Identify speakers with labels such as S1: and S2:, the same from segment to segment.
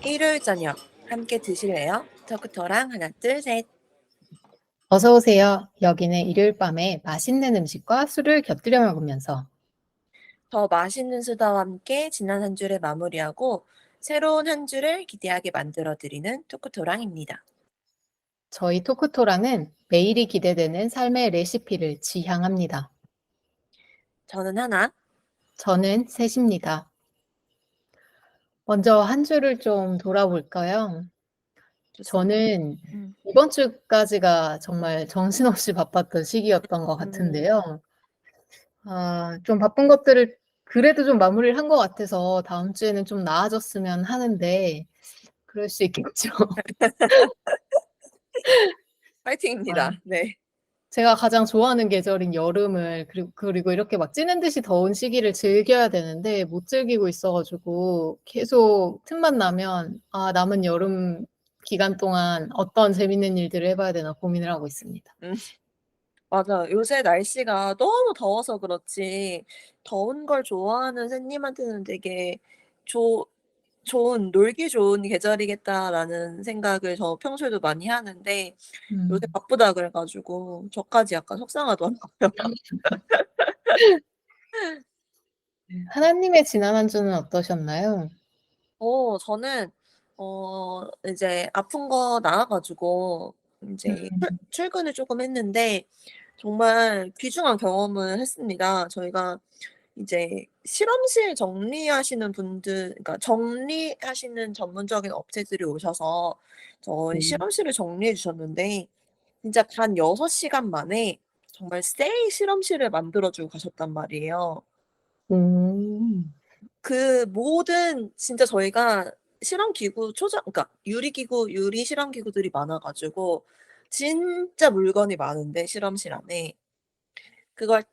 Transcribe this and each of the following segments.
S1: 일요일 저녁 함께 드실래요? 터크터랑 하나 둘 셋.
S2: 어서 오세요. 여기는 일요일 밤에 맛있는 음식과 술을 곁들여 먹으면서
S1: 더 맛있는 수다와 함께 지난 한 주를 마무리하고 새로운 한 주를 기대하게 만들어드리는 토크토랑입니다.
S2: 저희 토크토랑은 매일이 기대되는 삶의 레시피를 지향합니다.
S1: 저는 하나.
S2: 저는 셋입니다. 먼저 한 주를 좀 돌아볼까요?
S1: 좋습니다.
S2: 저는
S1: 음,
S2: 이번 주까지가 정말 정신없이 바빴던 시기였던 것
S1: 음,
S2: 같은데요. 좀 바쁜 것들을 그래도 좀 마무리를 한 것 같아서 다음 주에는 좀 나아졌으면 하는데 그럴 수 있겠죠. 아.
S1: 파이팅입니다. 네.
S2: 제가 가장 좋아하는 계절인 여름을 그리고 이렇게 막 찌는 듯이 더운 시기를 즐겨야 되는데 못 즐기고 있어 가지고 계속 틈만 나면 남은 여름 기간 동안 어떤 재밌는 일들을 해 봐야 되나 고민을 하고 있습니다.
S1: 음, 맞아요. 요새 날씨가 너무 더워서 그렇지 더운 걸 좋아하는 새님한테는 되게 좋 좋은 '놀기 좋은 계절이겠다.'라는 생각을 저 평소에도 많이 하는데 요새
S2: 음.
S1: 바쁘다 그래 가지고 저까지 약간 속상하더라고요.
S2: 하나님의 지난 한 주는 어떠셨나요?
S1: 저는 이제 아픈 거 나아 가지고 인제
S2: 음.
S1: 출근을 쪼끔 했는데 정말 귀중한 경험을 했습니다. 저희가 이제 실험실 정리하시는 분들, 그러니까 정리하시는 전문적인 업체들이 오셔서 저희
S2: 네.
S1: 실험실을 정리해 주셨는데 진짜 단 6 시간 만에 정말 새 실험실을 만들어 주고 가셨단 말이에요.
S2: 음.
S1: 그 모든 진짜 저희가 실험 기구 그러니까 유리 기구, 유리 실험 기구들이 많아 가지고 진짜 물건이 많은데 실험실 안에 그걸 딱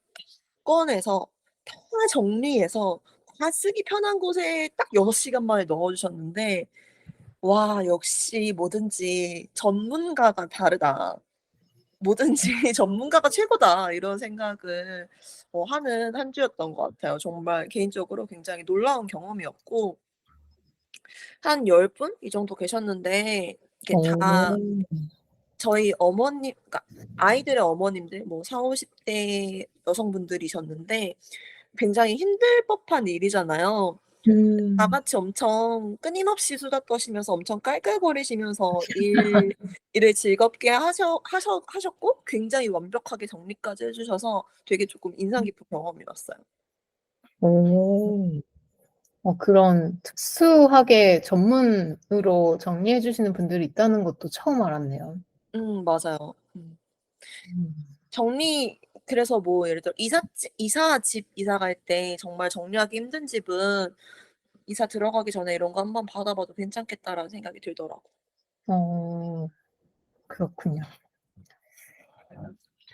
S1: 꺼내서 다 정리해서 다 쓰기 편한 곳에 딱 6 시간 만에 넣어 주셨는데 '와 역시 뭐든지 전문가가 다르다. 뭐든지 전문가가 최고다.' 이런 생각을 하는 한 주였던 것 같아요. 정말 개인적으로 굉장히 놀라운 경험이었고 한 10분 이 정도 계셨는데 이게 다
S2: 어.
S1: 저희 어머님, 그러니까 아이들의 어머님들 뭐 40-50대 여성분들이셨는데 굉장히 힘들 법한 일이잖아요. 다
S2: 음.
S1: 같이 엄청 끊임없이 수다 떠시면서 엄청 깔깔거리시면서 일을 즐겁게 하셨고 굉장히 완벽하게 정리까지 해 주셔서 되게 쪼끔 인상 깊은 경험이었어요.
S2: 어. 그런 특수하게 전문으로 정리해 주시는 분들이 있다는 것도 처음 알았네요.
S1: 맞아요.
S2: 음.
S1: 정리 그래서 뭐 예를 들어 이사 갈 때 정말 정리하기 힘든 집은 '이사 들어가기 전에 이런 거 한번 받아 봐도 괜찮겠다.'라는 생각이 들더라고요.
S2: 어 그렇군요.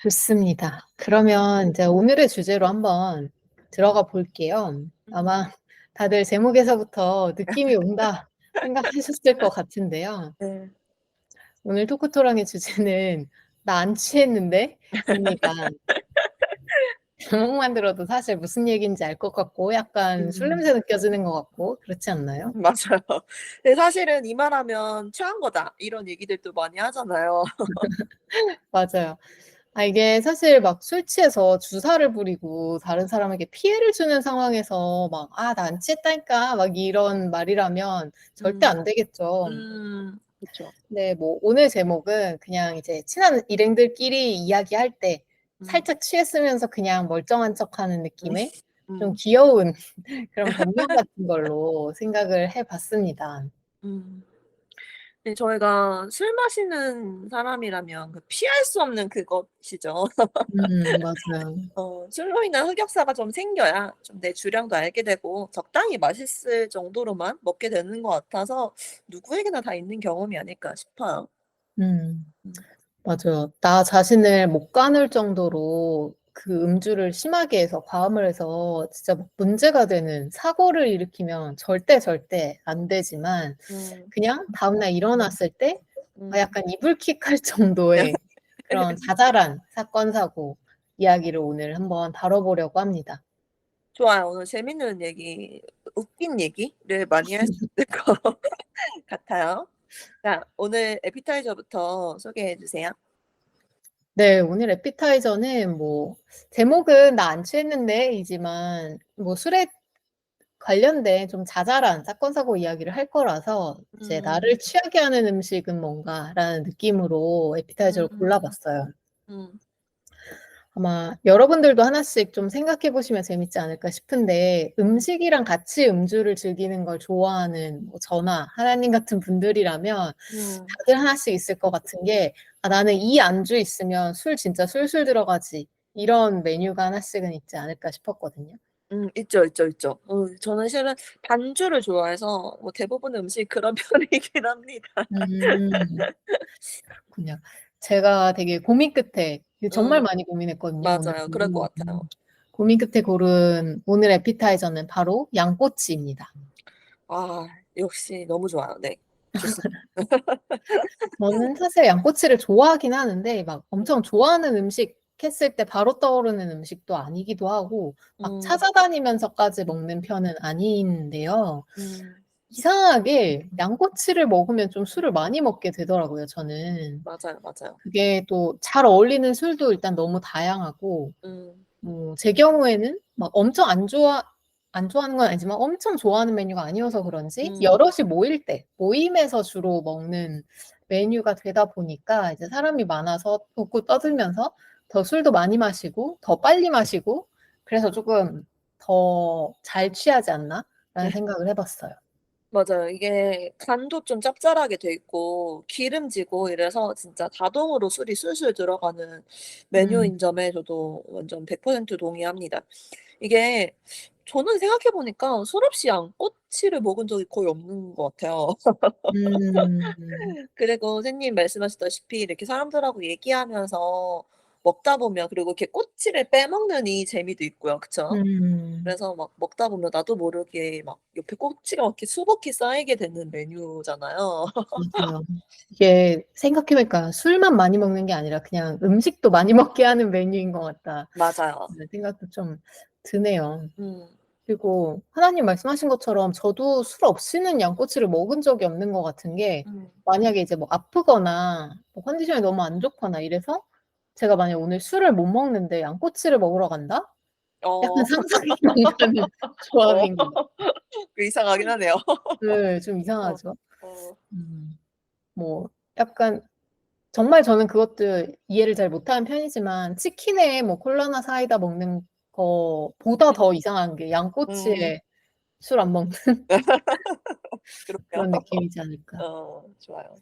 S2: 좋습니다. 그러면 이제 오늘의 주제로 한번 들어가 볼게요.
S1: 음.
S2: 아마 다들 제목에서부터 '느낌이 온다.' 생각하셨을 것 같은데요.
S1: 네.
S2: 오늘 토크토랑의 주제는 "나 안 취했는데?" 입니다. 제목만 들어도 사실 무슨 얘기인지 알 것 같고 약간 술
S1: 음.
S2: 냄새 느껴지는 것 같고 그렇지 않나요?
S1: 맞아요. 근데 사실은 "이 말하면 취한 거다." 이런 얘기들도 많이 하잖아요.
S2: 맞아요. 이게 사실 막 술 취해서 주사를 부리고 다른 사람에게 피해를 주는 상황에서 막 나 안 취했다니까." 막 이런 말이라면 절대
S1: 음.
S2: 안 되겠죠.
S1: 그쵸.
S2: 네, 뭐 오늘 제목은 그냥 이제 친한 일행들끼리 이야기할 때
S1: 음.
S2: 살짝 취했으면서 그냥 멀쩡한 척하는
S1: 음.
S2: 느낌의 좀
S1: 음.
S2: 귀여운 그런 변명 같은 걸로 생각을 해 봤습니다.
S1: 음. 네, 저희가 술 마시는 사람이라면 피할 수 없는 그것이죠.
S2: 맞아요.
S1: 술로 인한 흑역사가 좀 생겨야 좀 내 주량도 알게 되고 적당히 맛있을 정도로만 먹게 되는 것 같아서 누구에게나 다 있는 경험이 아닐까 싶어요.
S2: 음.
S1: 음.
S2: 맞아요. 나 자신을 못 가눌 정도로 그 음주를 심하게 해서 과음을 해서 진짜 막 문제가 되는 사고를 일으키면 절대 안 되지만
S1: 음.
S2: 그냥 다음날 일어났을 때
S1: 음.
S2: 약간 이불킥할 정도의 그런 자잘한 사건 사고 이야기를 오늘 한번 다뤄 보려고 합니다.
S1: 좋아요. 오늘 재밌는 얘기, 웃긴 얘기를 많이 할 수 있을 것 같아요. 자, 오늘 애피타이저부터 소개해 주세요.
S2: 네, 오늘 에피타이저는 뭐 제목은 나 안 취했는데이지만 뭐 술에 관련된 좀 자잘한 사건 사고 이야기를 할 거라서 이제
S1: 음.
S2: '나를 취하게 하는 음식은 뭔가.'라는 느낌으로 에피타이저를 골라
S1: 음.
S2: 봤어요.
S1: 음.
S2: 아마 여러분들도 하나씩 좀 생각해 보시면 재밌지 않을까 싶은데 음식이랑 같이 음주를 즐기는 걸 좋아하는 뭐 저나 하나님 같은 분들이라면
S1: 음.
S2: 다들 하나씩 있을 것 같은 게 '아 나는 이 안주 있으면 술 진짜 술술 들어가지.' 이런 메뉴가 하나씩은 있지 않을까 싶었거든요.
S1: 있죠, 있죠, 있죠. 저는 실은 반주를 좋아해서 뭐 대부분 음식이 그런 편이긴 합니다.
S2: 음. 그렇군요. 제가 되게 고민 끝에 정말
S1: 음.
S2: 많이 고민했거든요, 오늘
S1: 맞아요. 그럴 것
S2: 메뉴.
S1: 같아요.
S2: 고민 끝에 고른 오늘 에피타이저는 바로 양꼬치입니다.
S1: 아, 역시 너무 좋아요. 네. 좋습니다.
S2: 저는 사실 양꼬치를 좋아하긴 하는데 막
S1: 음.
S2: 엄청 좋아하는 음식 했을 때 바로 떠오르는 음식도 아니기도 하고 막
S1: 음.
S2: 찾아다니면서까지 먹는 편은 아닌데요.
S1: 음.
S2: 이상하게 양꼬치를 먹으면 좀 술을 많이 먹게 되더라고요, 저는.
S1: 맞아요, 맞아요.
S2: 그게 또 잘 어울리는 술도 일단 너무 다양하고
S1: 음.
S2: 제 경우에는 막 엄청 안 좋아하는 건 아니지만 엄청 좋아하는 메뉴가 아니어서 그런지
S1: 음.
S2: 여럿이 모일 때 모임에서 주로 먹는 메뉴가 되다 보니까 이제 사람이 많아서 웃고 떠들면서 더 술도 많이 마시고 더 빨리 마시고 그래서 쪼끔 '더 잘 취하지 않나?'라는 생각을 해 봤어요.
S1: 맞아요. 이게 간도 좀 짭짤하게 돼 있고 기름지고 이래서 진짜 자동으로 술이 술술 들어가는
S2: 음.
S1: 메뉴인 점에 저도 완전 100% 동의합니다. 이게 저는 생각해 보니까 술 없이 양꼬치를 먹은 적이 거의 없는 것 같아요.
S2: 음.
S1: 그리고 선생님 말씀하셨다시피 이렇게 사람들하고 얘기하면서 먹다 보면 그리고 이렇게 꼬치를 빼먹는 이 재미도 있고요. 그쵸?
S2: 음.
S1: 그래서 막 먹다 보면 나도 모르게 막 옆에 꼬치가 막 이렇게 수북히 쌓이게 되는 메뉴잖아요.
S2: 맞아요. 이게 생각해 보니까 술만 많이 먹는 게 아니라 그냥 '음식도 많이 먹게 하는 메뉴인 것 같다.'
S1: 맞아요.
S2: 네 생각도 좀 드네요.
S1: 음.
S2: 그리고 하나님 말씀하신 것처럼 저도 술 없이는 양꼬치를 먹은 적이 없는 것 같은 게
S1: 음.
S2: 만약에 이제 뭐 아프거나 뭐 컨디션이 너무 안 좋거나 이래서 제가 만약에 오늘 술을 못 먹는데 양꼬치를 먹으러 간다? 약간
S1: 어.
S2: 상상이 안 가는
S1: 어.
S2: 조합인 것 같아요.
S1: 그 이상하긴 하네요.
S2: 네. 좀
S1: 어.
S2: 이상하죠.
S1: 어.
S2: 뭐 약간 정말 저는 그것도 이해를 잘 못하는 편이지만 치킨에 뭐 콜라나 사이다 먹는 거보다 더 이상한 게
S1: 음.
S2: 양꼬치에 술 안 먹는
S1: 그러게요.
S2: 그런 느낌이지 않을까.
S1: 좋아요.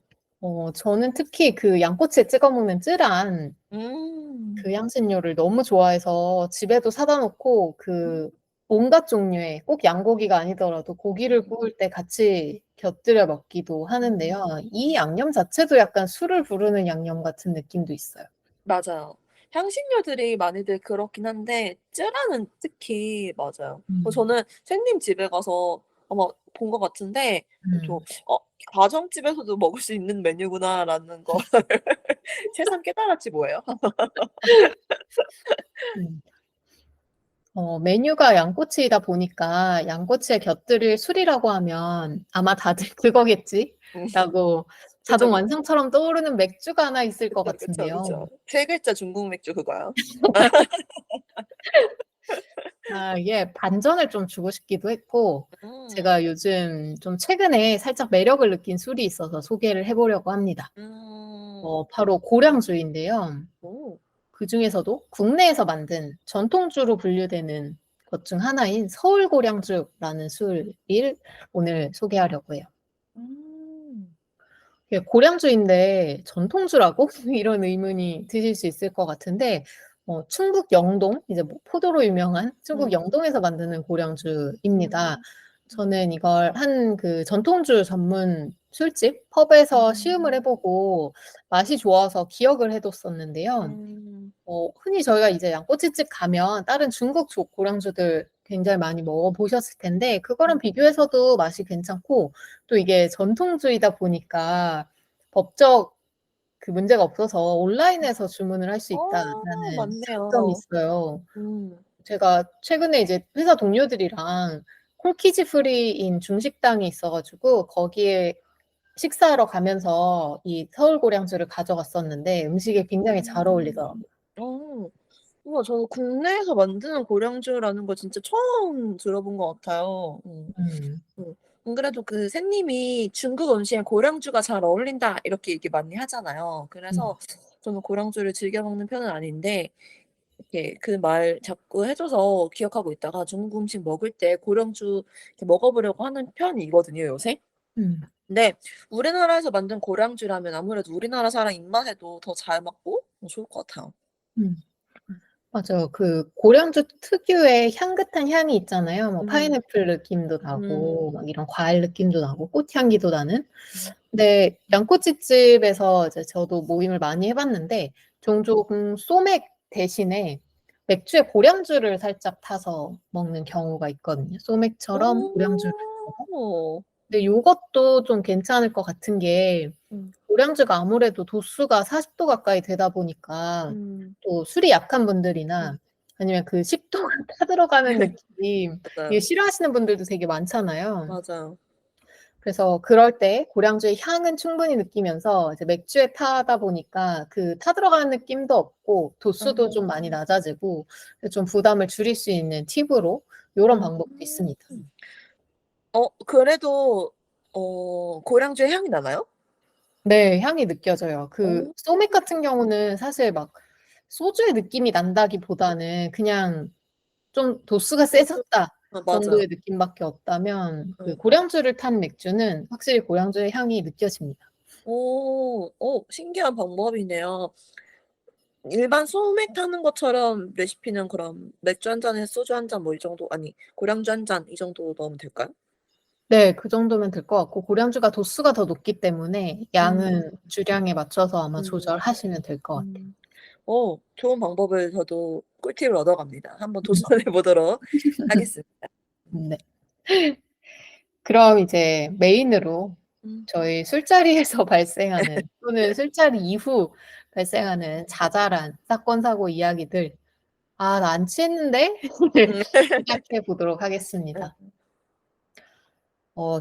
S2: 저는 특히 그 양꼬치에 찍어 먹는 쯔란
S1: 음.
S2: 그 향신료를 너무 좋아해서 집에도 사다 놓고 그 온갖 종류의 꼭 양고기가 아니더라도 고기를
S1: 음.
S2: 구울 때 같이 곁들여 먹기도 하는데요. 이 양념 자체도 약간 술을 부르는 양념 같은 느낌도 있어요.
S1: 맞아요. 향신료들이 많이들 그렇긴 한데 쯔라는 특히 맞아요.
S2: 음.
S1: 저는 선생님 집에 가서 아마 본 것 같은데 저
S2: 음.
S1: '가정집에서도 먹을 수 있는 메뉴구나.'라는 걸 새삼 깨달았지 뭐예요.
S2: 음. 메뉴가 양꼬치이다 보니까 양꼬치에 곁들일 술이라고 하면 아마 다들
S1: 음.
S2: 그거겠지라고
S1: 그쵸,
S2: 자동
S1: 그쵸.
S2: 완성처럼 떠오르는 맥주가 하나 있을 것
S1: 그쵸, 그쵸,
S2: 같은데요.
S1: 그쵸. 세 글자 중국 맥주 그거요.
S2: 아 이게 반전을 좀 주고 싶기도 했고
S1: 음.
S2: 제가 요즘 좀 최근에 살짝 매력을 느낀 술이 있어서 소개를 해 보려고 합니다.
S1: 음.
S2: 바로 고량주인데요.
S1: 오.
S2: 그중에서도 국내에서 만든 전통주로 분류되는 것 중 하나인 서울 고량주라는 술을 오늘 소개하려고 해요.
S1: 음.
S2: 이게 고량주인데 전통주라고? 이런 의문이 드실 수 있을 것 같은데 충북 영동 이제 뭐 포도로 유명한 충북
S1: 음.
S2: 영동에서 만드는 고량주입니다.
S1: 음.
S2: 저는 이걸 한 그 전통주 전문 술집 펍에서 시음을 해
S1: 음.
S2: 보고 맛이 좋아서 기억을 해 뒀었는데요.
S1: 음.
S2: 흔히 저희가 이제 양꼬치집 가면 다른 중국 고량주들 굉장히 많이 먹어 보셨을 텐데 그거랑
S1: 음.
S2: 비교해서도 맛이 괜찮고 또 이게 전통주이다 보니까 법적 그 문제가 없어서 온라인에서 주문을 할 수 있다라는 장점이
S1: 맞네요.
S2: 있어요.
S1: 음.
S2: 제가 최근에 이제 회사 동료들이랑 콜키지 프리인 중식당이 있어가지고 거기에 식사하러 가면서 이 서울 고량주를 가져갔었는데 음식에 굉장히 잘 어울리더라고요.
S1: 어. 우와, 저는 국내에서 만드는 고량주라는 거 진짜 처음 들어본 것 같아요.
S2: 음,
S1: 안 그래도 그 샌님이 중국 음식에 고량주가 잘 어울린다 이렇게 얘기 많이 하잖아요.
S2: 음,
S1: 그래서 저는 고량주를 즐겨 먹는 편은 아닌데 이렇게 그 말 자꾸 해줘서 기억하고 있다가 중국 음식 먹을 때 고량주 이렇게 먹어보려고 하는 편이거든요, 요새.
S2: 음,
S1: 근데 우리나라에서 만든 고량주라면 아무래도 우리나라 사람 입맛에도 더 잘 맞고 좋을 것 같아요.
S2: 음. 맞아요. 그 고량주 특유의 향긋한 향이 있잖아요. 뭐
S1: 음,
S2: 파인애플 느낌도
S1: 음,
S2: 나고 막 이런 과일 느낌도 나고 꽃향기도 나는.
S1: 음.
S2: 근데 양꼬치집에서 이제 저도 모임을 많이 해봤는데 종종 소맥 대신에 맥주에 고량주를 살짝 타서 먹는 경우가 있거든요. 소맥처럼 고량주를 타서.
S1: 오,
S2: 근데 요것도 좀 괜찮을 것 같은 게
S1: 음,
S2: 고량주가 아무래도 도수가 40도 가까이 되다 보니까
S1: 음,
S2: 또 술이 약한 분들이나
S1: 음.
S2: 아니면 그 식도가 타들어가는 느낌 이게
S1: 맞아요.
S2: 싫어하시는 분들도 되게 많잖아요.
S1: 맞아요.
S2: 그래서 그럴 때 고량주의 향은 충분히 느끼면서 이제 맥주에 타다 보니까 그 타들어가는 느낌도 없고 도수도 좀 많이
S1: 음,
S2: 낮아지고 좀 부담을 줄일 수 있는 팁으로 이런 방법도
S1: 음.
S2: 있습니다.
S1: 그래도 고량주의 향이 나나요?
S2: 네, 향이 느껴져요. 그
S1: 어.
S2: 소맥 같은 경우는 사실 막 소주의 느낌이 난다기보다는 그냥 좀 도수가
S1: 소주.
S2: 세졌다
S1: 아, 맞아요.
S2: 정도의 느낌밖에 없다면 그
S1: 어.
S2: 고량주를 탄 맥주는 확실히 고량주의 향이 느껴집니다.
S1: 신기한 방법이네요. 일반 소맥 타는 것처럼 레시피는 그럼 맥주 한 잔에 소주 한 잔 뭐 이 정도 아니 고량주 한 잔 이 정도 넣으면 될까요?
S2: 네, 그 정도면 될 것 같고 고량주가 도수가 더 높기 때문에
S1: 음.
S2: 양은 주량에 맞춰서 아마
S1: 음.
S2: 조절하시면 될 것 같아요.
S1: 음. 좋은 방법을 저도 꿀팁을 얻어갑니다. 한번 도전해 보도록 하겠습니다.
S2: 네. 그럼 이제 메인으로
S1: 음.
S2: 저희 술자리에서 발생하는 또는 술자리 이후 발생하는 자잘한 사건, 사고 이야기들 나 안 취했는데?
S1: 음.
S2: 시작해 보도록 하겠습니다.
S1: 음.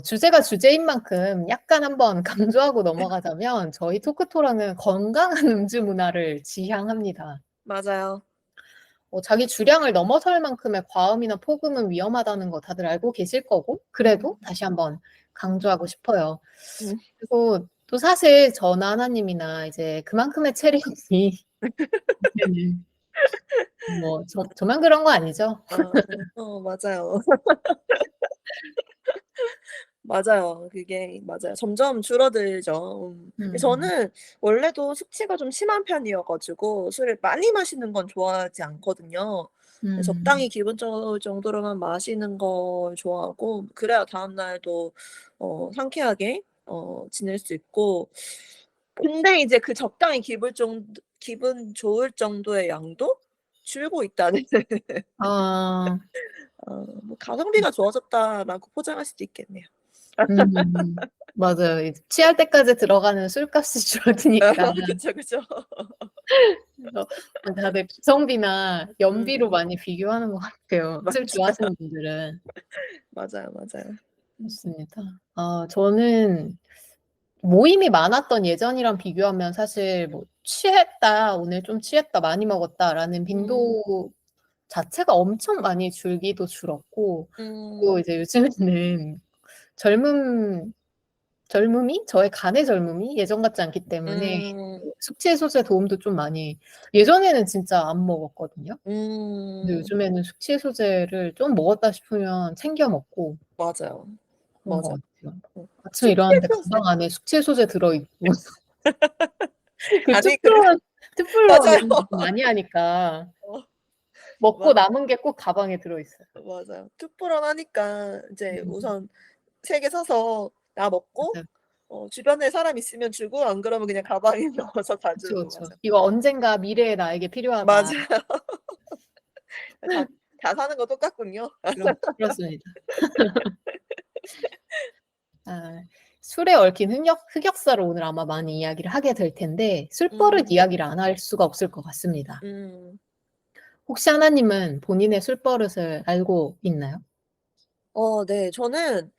S2: 주제가 주제인 만큼 약간 한번 강조하고 넘어가자면 저희 토크토랑은 건강한 음주 문화를 지향합니다.
S1: 맞아요.
S2: 자기 주량을 넘어설 만큼의 과음이나 폭음은 위험하다는 거 다들 알고 계실 거고,
S1: 음.
S2: 그래도 다시 한번 강조하고 싶어요.
S1: 음.
S2: 그리고 또 사실 저나 하나님이나 이제 그만큼의 체력이 이제는 뭐 저만 그런 거 아니죠?
S1: 맞아요. 맞아요. 그게 맞아요. 점점 줄어들죠.
S2: 음,
S1: 저는 원래도 숙취가 좀 심한 편이어 가지고 술을 많이 마시는 건 좋아하지 않거든요.
S2: 음,
S1: 적당히 기분 좋을 정도로만 마시는 걸 좋아하고 그래야 다음 날도 상쾌하게 지낼 수 있고 근데 이제 그 적당히 기분 좋을 정도의 양도 줄고 있다는
S2: 아,
S1: 뭐 '가성비가 좋아졌다.'라고 포장할 수도 있겠네요.
S2: 맞아요. 이제 취할 때까지 들어가는 술값이 줄어드니까.
S1: 그쵸, 그쵸.
S2: 그래서 다들 가성비나 연비로
S1: 음.
S2: 많이 비교하는 것 같아요. 술
S1: 맞아요.
S2: 좋아하시는 분들은.
S1: 맞아요, 맞아요.
S2: 맞습니다. 저는 모임이 많았던 예전이랑 비교하면 사실 뭐 취했다, 오늘 좀 취했다, 많이 먹었다라는
S1: 음.
S2: 빈도 자체가 엄청 많이 줄기도 줄었고,
S1: 음.
S2: 그리고 이제 요즘에는 젊음, 젊음이? 저의 간의 젊음이 예전 같지 않기 때문에
S1: 음.
S2: 숙취 해소제 도움도 좀 많이, 예전에는 진짜 안 먹었거든요. 근데
S1: 음.
S2: 요즘에는 숙취 해소제를 좀 먹었다 싶으면 챙겨 먹고
S1: 맞아요.
S2: 그런 것
S1: 맞아요.
S2: 같아요. 아침에 일어났는데
S1: 숙취해소제
S2: 가방 안에 숙취 해소제 들어있고. 그
S1: 아니 그리고
S2: 투플런을
S1: 맞아요.
S2: 많이 하니까
S1: 어
S2: 먹고
S1: 맞
S2: 남은 게 꼭 가방에 들어있어요.
S1: 맞아요. 투뿔원 하니까 이제
S2: 음,
S1: 우선 3개 사서 나 먹고
S2: 맞아요.
S1: 주변에 사람 있으면 주고 안 그러면 그냥 가방에 넣어서
S2: 그쵸,
S1: 가지고
S2: 그쵸.
S1: 맞아요.
S2: 이거 언젠가 미래의 나에게 필요하다.
S1: 맞아요. 다 다 사는 거 똑같군요.
S2: 그렇습니다. 아, 술에 얽힌 흑역사를 오늘 아마 많이 이야기를 하게 될 텐데 술버릇
S1: 음.
S2: 이야기를 안 할 수가 없을 것 같습니다.
S1: 음.
S2: 혹시 하나님은 본인의 술버릇을 알고 있나요?
S1: 네. 저는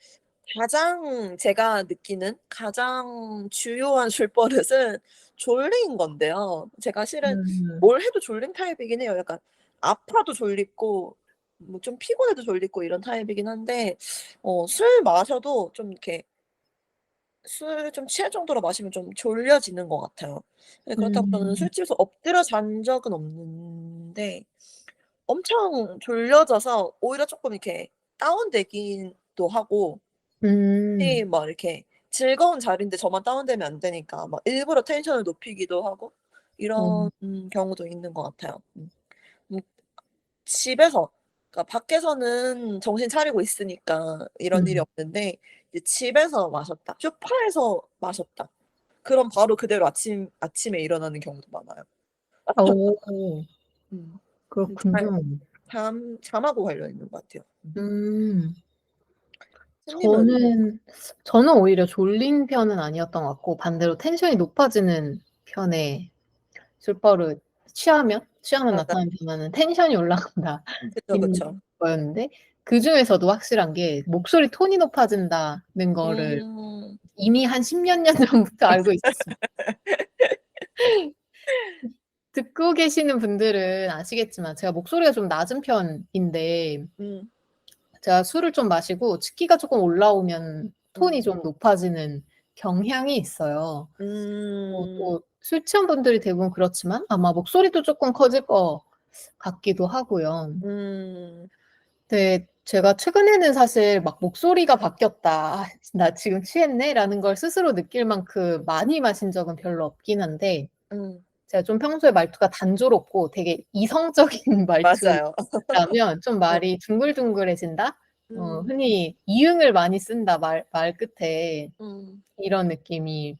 S1: 가장 제가 느끼는 가장 주요한 술버릇은 졸린 건데요. 제가 실은
S2: 음.
S1: 뭘 해도 졸린 타입이긴 해요. 약간 아파도 졸리고 뭐 좀 피곤해도 졸리고 이런 타입이긴 한데 술 마셔도 좀 이렇게 술 좀 취할 정도로 마시면 좀 졸려지는 것 같아요. 네, 그렇다고 저는
S2: 음.
S1: 술집에서 엎드려 잔 적은 없는데 엄청 졸려져서 오히려 쪼끔 이렇게 다운되기도 하고
S2: 음.
S1: 이 막 이렇게 즐거운 자리인데 저만 다운되면 안 되니까 막 일부러 텐션을 높이기도 하고
S2: 어.
S1: 이런 경우도 있는 것 같아요. 음 집에서 그러니까 밖에서는 정신 차리고 있으니까 이런 일이
S2: 음.
S1: 없는데 이제 집에서 마셨다, 소파에서 마셨다. 그럼 바로 그대로 아침에 일어나는 경우도 많아요.
S2: 어.
S1: 음. 잘
S2: 그렇군요.
S1: 잠하고 관련 있는 것 같아요.
S2: 음.
S1: 선님은
S2: 저는 오히려 졸린 편은 아니었던 것 같고 반대로 텐션이 높아지는 편의 술버릇 취하면
S1: 맞아.
S2: 나타나는 변화는 텐션이 올라간다
S1: 그쵸,
S2: 인
S1: 그쵸.
S2: 거였는데 그중에서도 확실한 게 목소리 톤이 높아진다는 거를
S1: 음.
S2: 이미 한 10년 년 전부터 알고 있었어요. 듣고 계시는 분들은 아시겠지만 제가 목소리가 좀 낮은 편인데
S1: 음.
S2: 제가 술을 좀 마시고 치기가 쪼끔 올라오면 톤이
S1: 음.
S2: 좀 높아지는 경향이 있어요.
S1: 음.
S2: 또 술 취한 분들이 대부분 그렇지만 아마 목소리도 쪼끔 커질 것 같기도 하고요.
S1: 음.
S2: 네. 제가 최근에는 사실 막 '목소리가 바뀌었다. 아 나 지금 취했네.'라는 걸 스스로 느낄 만큼 많이 마신 적은 별로 없긴 한데
S1: 음.
S2: 제가 좀 평소에 말투가 단조롭고 되게 이성적인
S1: 맞아요.
S2: 말투라면 좀
S1: 어.
S2: 말이 둥글둥글해진다?
S1: 음.
S2: 흔히 이응을 많이 쓴다 말 끝에
S1: 음.
S2: 이런 느낌이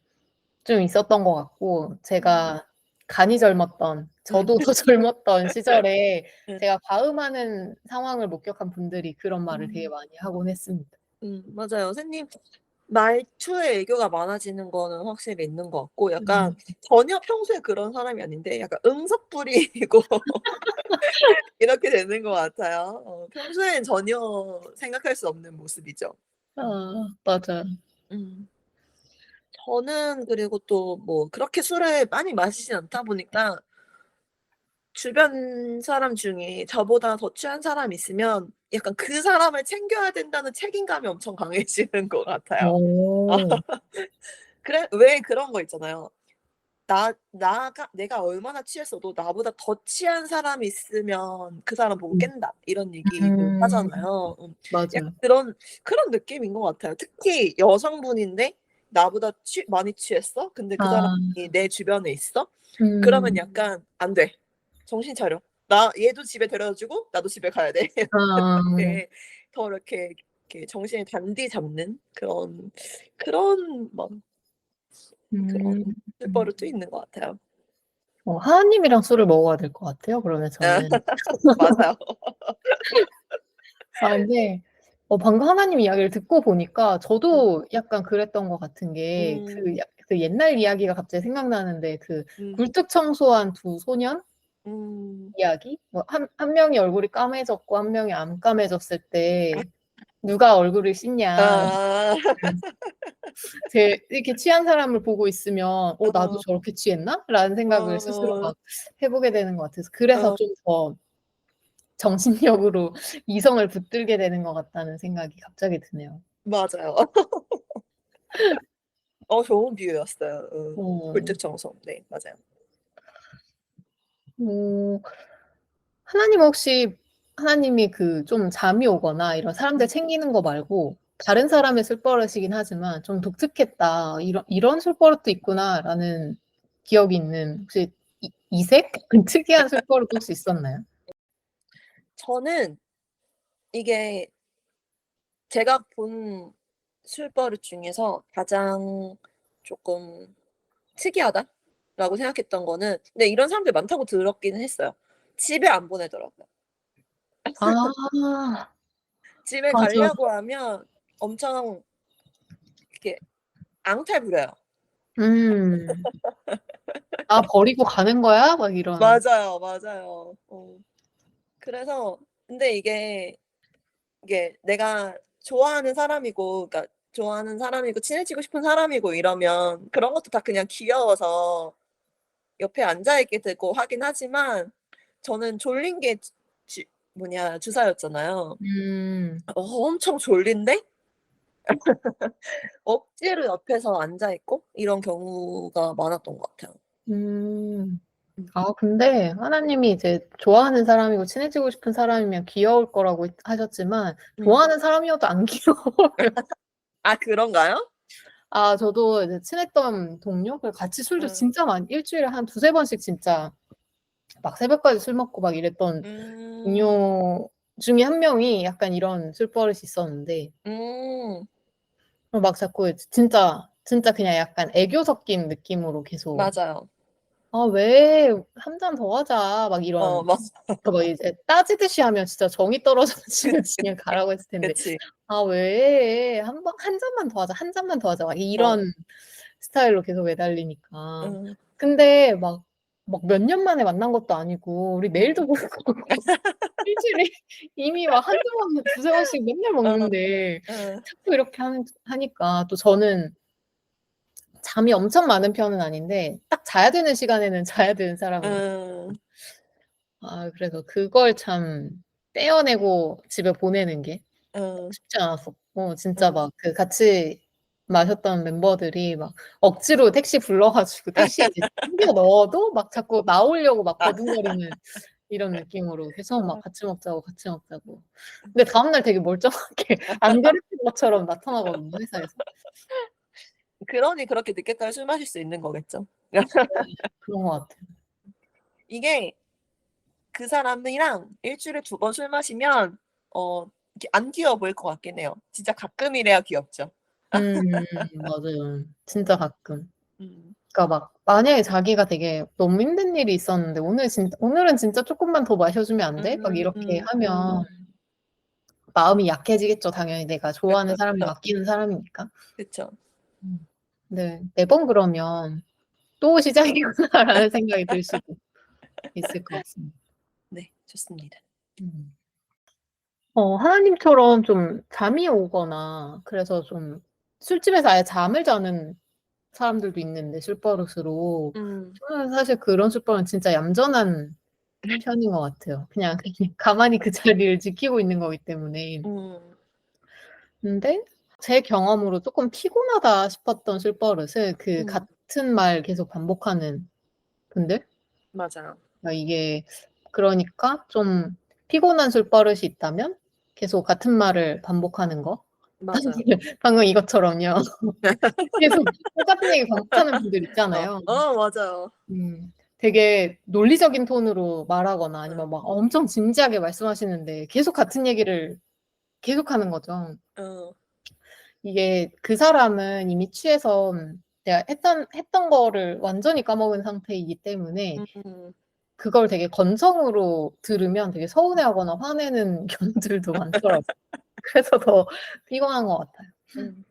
S2: 좀 있었던 것 같고
S1: 음.
S2: 제가 간이 젊었던
S1: 음.
S2: 저도 더 젊었던 시절에
S1: 네.
S2: 제가 과음하는 상황을 목격한 분들이 그런 말을 되게
S1: 음.
S2: 많이 하곤 했습니다.
S1: 맞아요. 선생님 말투에 애교가 많아지는 거는 확실히 있는 것 같고 약간
S2: 음.
S1: 전혀 평소에 그런 사람이 아닌데 약간 응석부리고 이렇게 되는 것 같아요. 평소엔 전혀 생각할 수 없는 모습이죠. 음.
S2: 아 맞아요.
S1: 음. 저는 그리고 또 뭐 그렇게 술을 많이 마시진 않다 보니까 주변 사람 중에 저보다 더 취한 사람이 있으면 약간 그 사람을 챙겨야 된다는 책임감이 엄청 강해지는 것 같아요.
S2: 어.
S1: 그래 왜 그런 거 있잖아요. 내가 얼마나 취했어도 나보다 더 취한 사람이 있으면 그 사람 보고
S2: 음.
S1: 깬다 이런 얘기를
S2: 음.
S1: 하잖아요. 약간
S2: 맞아요.
S1: 그런 느낌인 것 같아요. 특히 여성분인데 나보다 많이 취했어? 근데 그 사람이
S2: 아.
S1: 내 주변에 있어? 그러면
S2: 음.
S1: 약간 "안 돼. 정신 차려. 나 얘도 집에 데려다 주고 나도 집에 가야 돼."
S2: 아.
S1: 이렇게 더 이렇게 정신을 단디 잡는 그런 막 그런
S2: 음.
S1: 술버릇도 있는 것 같아요.
S2: 하하님이랑 술을 먹어야 될 것 같아요 그러면
S1: 아
S2: 저는.
S1: 맞아요.
S2: 아 근데 방금 하나님 이야기를 듣고 보니까
S1: 음.
S2: 저도 약간 그랬던 것 같은 게
S1: 음.
S2: 그 옛날 이야기가 갑자기 생각나는데 그
S1: 음.
S2: 굴뚝 청소한 두 소년
S1: 음.
S2: 이야기? 뭐 한 명이 얼굴이 까매졌고 한 명이 안 까매졌을 때 누가 얼굴을 씻냐.
S1: 아.
S2: 이렇게 취한 사람을 보고 있으면 '어 나도
S1: 어.
S2: 저렇게 취했나?'라는 생각을 스스로
S1: 어.
S2: 막 해 보게 되는 것 같아서 그래서
S1: 어
S2: 좀 더 정신력으로 이성을 붙들게 되는 것 같다는 생각이 갑자기 드네요.
S1: 맞아요. 좋은 비유였어요.
S2: 어.
S1: 굴뚝청소. 네 맞아요.
S2: 뭐 하나님이 그 좀 잠이 오거나 이런 사람들
S1: 음.
S2: 챙기는 거 말고 다른 사람의 술버릇이긴 하지만 좀 독특했다. '이런 술버릇도 있구나.'라는 기억이 있는 혹시 이색? 특이한 술버릇 혹시 있었나요?
S1: 저는 이게 제가 본 술버릇 중에서 가장 쪼끔 특이하다라고 생각했던 거는 근데 이런 사람들 많다고 들었기는 했어요. 집에 안 보내더라고요.
S2: 아.
S1: 집에
S2: 맞아.
S1: 가려고 하면 엄청 이렇게 앙탈 부려요.
S2: 음. '나 버리고 가는 거야?' 막 이런.
S1: 맞아요, 맞아요. 그래서 근데 이게 내가 좋아하는 사람이고 그러니까 좋아하는 사람이고 친해지고 싶은 사람이고 이러면 그런 것도 다 그냥 귀여워서 옆에 앉아 있게 되고 하긴 하지만 저는 졸린 게 주사였잖아요.
S2: 음.
S1: 엄청 졸린데 억지로 옆에서 앉아 있고 이런 경우가 많았던 것 같아요.
S2: 음.
S1: 음.
S2: 아 근데 하나님이 이제 좋아하는 사람이고 친해지고 싶은 사람이면 귀여울 거라고 하셨지만
S1: 음.
S2: 좋아하는 사람이어도 안 귀여워요.
S1: 아 그런가요?
S2: 아 저도 이제 친했던 동료 같이 술도
S1: 음.
S2: 진짜 많이 일주일에 한 2-3 번씩 진짜 막 새벽까지 술 먹고 막 이랬던
S1: 음.
S2: 동료 중에 한 명이 약간 이런 술버릇이 있었는데
S1: 음.
S2: 막 자꾸 진짜 그냥 약간 애교 섞인 느낌으로 계속
S1: 맞아요.
S2: "아 왜 한 잔 더 하자." 막 이런
S1: 맞아.
S2: 막 이제 따지듯이 하면 진짜 정이 떨어지면 그냥 가라고 했을 텐데
S1: 그치.
S2: "아 왜 한 잔만 더 하자. 한 잔만 더 하자." 막
S1: 어.
S2: 이런 스타일로 계속 매달리니까.
S1: 음.
S2: 근데 막 몇 년 만에 만난 것도 아니고 우리
S1: 음.
S2: 내일도 볼 거고 일주일에 이미 막 한두 번, 2-3 번씩 맨날
S1: 어.
S2: 먹는데
S1: 어.
S2: 자꾸 이렇게 하니까 또 저는 잠이 엄청 많은 편은 아닌데 딱 자야 되는 시간에는 자야 되는 사람이거든요.
S1: 음.
S2: 아 그래서 그걸 참 떼어내고 집에 보내는 게
S1: 음.
S2: 쉽지 않았었고 진짜
S1: 음.
S2: 막 그 같이 마셨던 멤버들이 막 억지로 택시 불러 가지고 택시에 이제 챙겨 넣어도 막 자꾸 나오려고 막
S1: 아.
S2: 버둥거리는 이런 느낌으로 계속 막
S1: 어.
S2: 같이 먹자고, 같이 먹자고. 근데 다음날 되게 멀쩡하게 안 괴롭힌 것처럼 나타나거든요, 회사에서.
S1: 그러니 그렇게 늦게까지 술 마실 수 있는 거겠죠.
S2: 네. 그런 것 같아요.
S1: 이게 그 사람이랑 일 주일에 2번 술 마시면 이렇게 안 귀여워 보일 것 같긴 해요. 진짜 가끔이래야 귀엽죠.
S2: 맞아요. 진짜 가끔.
S1: 음.
S2: 그러니까 막 만약에 자기가 되게 너무 힘든 일이 있었는데 "오늘은 진짜 쪼끔만 더 마셔 주면 안 돼?" 막 이렇게 하면 마음이 약해지겠죠, 당연히 내가 좋아하는
S1: 그쵸,
S2: 사람이고
S1: 그쵸.
S2: 아끼는 사람이니까.
S1: 그쵸.
S2: 네. 매번 그러면 '또 시작이구나.'라는 생각이 들 수도 있을 것 같습니다.
S1: 네. 좋습니다.
S2: 음. 하나님처럼 좀 잠이 오거나 그래서 좀 술집에서 아예 잠을 자는 사람들도 있는데 술버릇으로.
S1: 음.
S2: 저는 사실 그런 술버릇은 진짜 얌전한 편인 것 같아요. 그냥 가만히 그 자리를 지키고 있는 거기 때문에.
S1: 음.
S2: 근데 제 경험으로 쪼끔 피곤하다 싶었던 술버릇은 그
S1: 음.
S2: 같은 말 계속 반복하는 분들?
S1: 맞아요.
S2: 그러니까 이게 그러니까 좀 피곤한 술버릇이 있다면 계속 같은 말을 반복하는 거.
S1: 맞아요.
S2: 방금 이것처럼요. 계속 똑같은 얘기 반복하는 분들
S1: 어.
S2: 있잖아요.
S1: 맞아요.
S2: 되게 논리적인 톤으로 말하거나
S1: 어.
S2: 아니면 막 엄청 진지하게 말씀하시는데 계속 같은 얘기를 계속하는 거죠.
S1: 어.
S2: 이게 그 사람은 이미 취해서 내가 했던 거를 완전히 까먹은 상태이기 때문에
S1: 음.
S2: 그걸 되게 건성으로 들으면 되게 서운해하거나 화내는 경우들도 많더라고요. 그래서 더 피곤한 것 같아요.
S1: 음.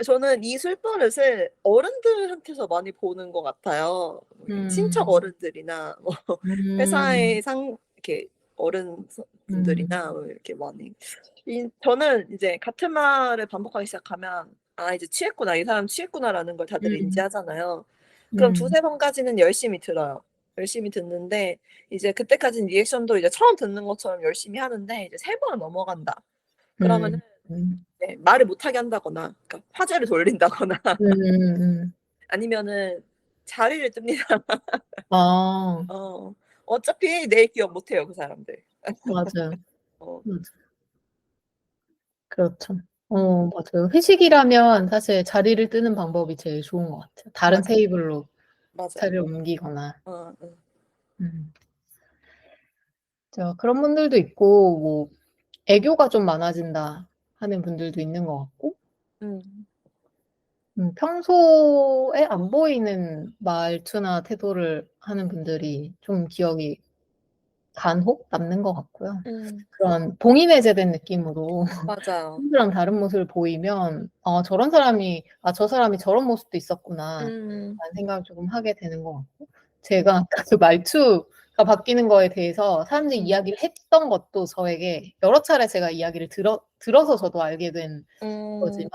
S1: 저는 이 술버릇을 어른들한테서 많이 보는 것 같아요. 친척
S2: 음.
S1: 어른들이나 뭐
S2: 음.
S1: 회사의 이렇게 어른
S2: 음.
S1: 분들이나 뭐 이렇게 많이 저는 이제 같은 말을 반복하기 시작하면 '아 이제 취했구나. 이 사람 취했구나.'라는 걸 다들
S2: 음.
S1: 인지하잖아요. 그럼
S2: 음.
S1: 2-3 번까지는 열심히 들어요. 열심히 듣는데 이제 그때까지는 리액션도 이제 처음 듣는 것처럼 열심히 하는데 이제 3 번을 넘어간다. 그러면은
S2: 음. 음.
S1: 네 말을 못하게 한다거나 그러니까 화제를 돌린다거나
S2: 음음음.
S1: 아니면은 자리를 뜹니다.
S2: 아.
S1: 어. 어차피 내일 기억 못 해요, 그 사람들.
S2: 맞아요.
S1: 어.
S2: 맞아요. 그렇죠.
S1: 음.
S2: 맞아요. 회식이라면 사실 자리를 뜨는 방법이 제일 좋은 것 같아요. 다른
S1: 맞아요.
S2: 테이블로
S1: 맞아요.
S2: 자리를 옮기거나.
S1: 어.
S2: 음. 그런 분들도 있고 뭐 애교가 좀 많아진다 하는 분들도 있는 것 같고
S1: 음.
S2: 평소에 안 보이는 말투나 태도를 하는 분들이 좀 기억이 간혹 남는 것 같고요.
S1: 음.
S2: 그런 봉인해제된 느낌으로
S1: 맞아요.
S2: 친구랑 다른 모습을 보이면 '저 사람이 저런 모습도 있었구나.'
S1: 음.
S2: 라는 생각을 조금 하게 되는 것 같고 제가 아까 그 말투가 바뀌는 거에 대해서 사람들이 이야기를 했던 것도 저에게 여러 차례 제가 이야기를 들어서 저도 알게 된
S1: 음.
S2: 거지만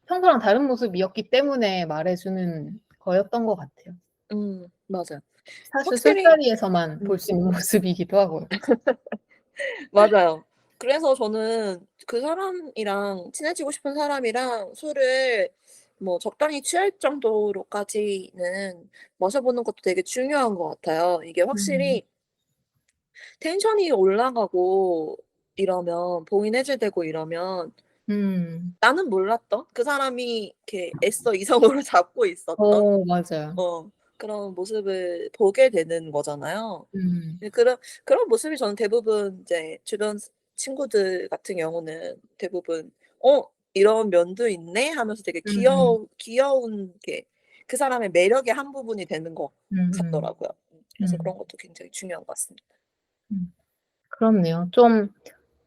S2: 평소랑 다른 모습이었기 때문에 말해주는 거였던 것 같아요.
S1: 맞아요.
S2: 사실
S1: 확실히
S2: 술자리에서만 볼 수 있는 모습이기도 하고요.
S1: 맞아요. 그래서 저는 그 사람이랑 친해지고 싶은 사람이랑 술을 뭐 적당히 취할 정도로까지는 마셔 보는 것도 되게 중요한 것 같아요. 이게
S2: 음.
S1: 확실히 텐션이 올라가고 이러면 봉인 해제되고 이러면
S2: 음.
S1: 나는 몰랐던 그 사람이 이렇게 애써 이성으로 잡고 있었던
S2: 맞아요.
S1: 그런 모습을 보게 되는 거잖아요.
S2: 음.
S1: 네, 그런 모습이 저는 대부분 이제 주변 친구들 같은 경우는 대부분 '어 이런 면도 있네.' 하면서 되게
S2: 음음.
S1: 귀여운 게 그 사람의 매력의 한 부분이 되는 것
S2: 음음.
S1: 같더라고요. 그래서
S2: 음.
S1: 그런 것도 굉장히 중요한 것 같습니다.
S2: 그렇네요. 좀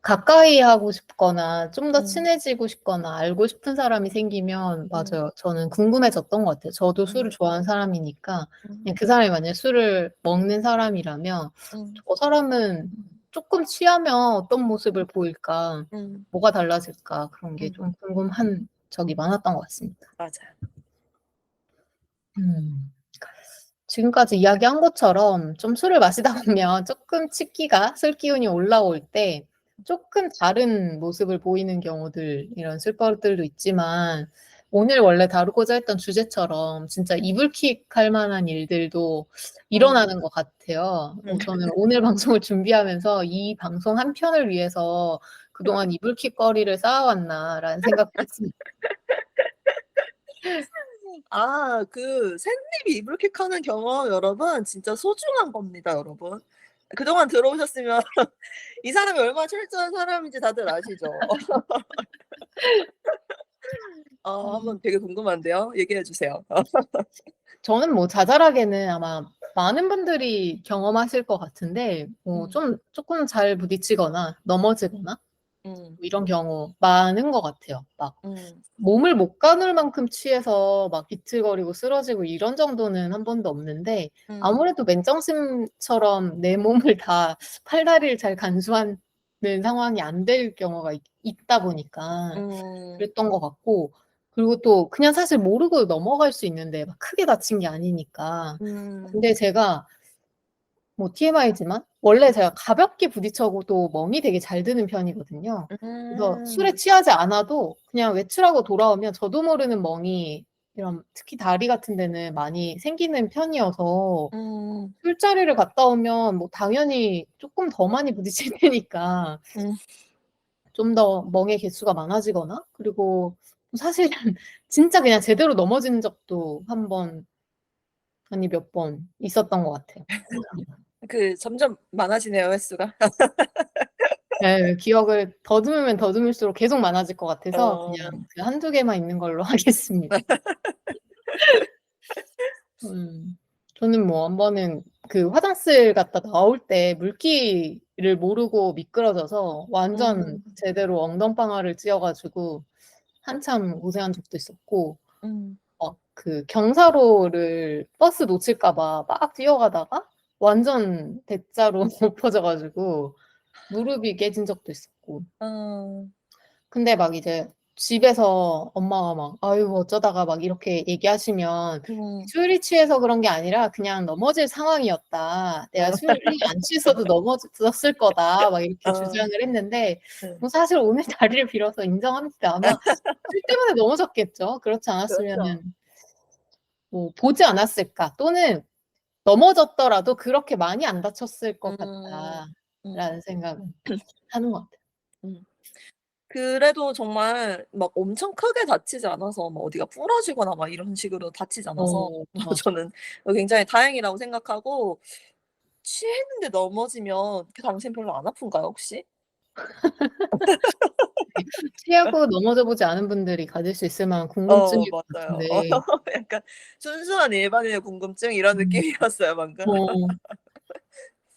S2: 가까이 하고 싶거나 좀 더
S1: 음.
S2: 친해지고 싶거나 알고 싶은 사람이 생기면
S1: 음.
S2: 맞아요. 저는 궁금해졌던 것 같아요. 저도 술을
S1: 음.
S2: 좋아하는 사람이니까 그냥
S1: 음.
S2: 그 사람이 만약에 술을 먹는 사람이라면
S1: 음.
S2: '저 사람은 쪼끔 취하면 어떤 모습을 보일까?
S1: 음.
S2: 뭐가 달라질까?' 그런 게
S1: 음.
S2: 좀 궁금한 적이 많았던 것 같습니다.
S1: 맞아요.
S2: 음. 지금까지 이야기한 것처럼 좀 술을 마시다 보면 쪼끔 치기가 술 기운이 올라올 때 쪼끔 다른 모습을 보이는 경우들 이런 술버릇들도 있지만 오늘 원래 다루고자 했던 주제처럼 진짜 이불킥할 만한 일들도
S1: 음.
S2: 일어나는 것 같아요.
S1: 음.
S2: 저는 오늘 방송을 준비하면서 '이 방송 한 편을 위해서 그동안 이불킥거리를 쌓아왔나.'라는 생각도 했습니다.
S1: 아 그 샌님이 이불킥하는 경험 여러분 진짜 소중한 겁니다 여러분. 그동안 들어오셨으면 이 사람이 얼마나 철저한 사람인지 다들 아시죠? 한번 되게 궁금한데요. 얘기해 주세요.
S2: 저는 뭐 자잘하게는 아마 많은 분들이 경험하실 것 같은데
S1: 음.
S2: 좀 쪼끔 잘 부딪히거나 넘어지거나
S1: 음.
S2: 이런 경우 많은 것 같아요. 막
S1: 음.
S2: 몸을 못 가눌 만큼 취해서 막 비틀거리고 쓰러지고 이런 정도는 한 번도 없는데
S1: 음.
S2: 아무래도 맨정신처럼 내 몸을 다 팔다리를 잘 간수하는 상황이 안 될 경우가 있다 보니까
S1: 음.
S2: 그랬던 것 같고 그리고 또 그냥 사실 모르고 넘어갈 수 있는데 막 크게 다친 게 아니니까.
S1: 음.
S2: 근데 제가 뭐 TMI지만 원래 제가 가볍게 부딪혀도 멍이 되게 잘 드는 편이거든요. 그래서 술에
S1: 음.
S2: 취하지 않아도 그냥 외출하고 돌아오면 저도 모르는 멍이 이런 특히 다리 같은 데는 많이 생기는 편이어서
S1: 음.
S2: 술자리를 갔다 오면 뭐 당연히 쪼끔 더 많이 부딪힐 테니까
S1: 음.
S2: 좀 더 멍의 개수가 많아지거나 그리고 사실은 진짜 그냥 제대로 넘어진 적도 한 번 아니 몇 번 있었던 것 같아요.
S1: 점점 많아지네요 횟수가.
S2: 예. 기억을 더듬으면 더듬을수록 계속 많아질 것 같아서
S1: 어.
S2: 그냥 그 1-2 개만 있는 걸로 하겠습니다. 저는 뭐 한 번은 그 화장실 갔다 나올 때 물기를 모르고 미끄러져서 완전
S1: 음.
S2: 제대로 엉덩방아를 찧어 가지고 한참 고생한 적도 있었고
S1: 음.
S2: 막 그 경사로를 버스 놓칠까 봐 막 뛰어가다가 완전 대자로 엎어져 가지고 무릎이 깨진 적도 있었고.
S1: 어.
S2: 근데 막 이제 집에서 엄마가 막 "아유 어쩌다가" 막 이렇게 얘기하시면
S1: 음.
S2: "술이 취해서 그런 게 아니라 그냥 넘어질 상황이었다. 내가
S1: 어.
S2: 술이 안 취했어도 넘어졌을 거다." 막 이렇게
S1: 어.
S2: 주장을 했는데
S1: 네.
S2: 뭐 사실 오늘 자리를 빌어서 인정합니다. 아마 술 때문에 넘어졌겠죠. 그렇지
S1: 그렇죠.
S2: 않았으면은 뭐 보지 않았을까 또는 넘어졌더라도 '그렇게 많이 안 다쳤을 것
S1: 음. 음.
S2: 같다.'라는 생각은 하는 것 같아요.
S1: 음. 그래도 정말 막 엄청 크게 다치지 않아서 뭐 어디가 부러지거나 막 이런 식으로 다치지 않아서
S2: 맞아.
S1: 저는 굉장히 다행이라고 생각하고 취했는데 넘어지면 그 당시엔 별로 안 아픈가요 혹시?
S2: 취하고 넘어져 보지 않은 분들이 가질 수 있을 만한 궁금증일 것
S1: 맞아요.
S2: 같은데
S1: 약간 순수한 일반인의 궁금증 이런
S2: 음
S1: 느낌이었어요 방금.
S2: 어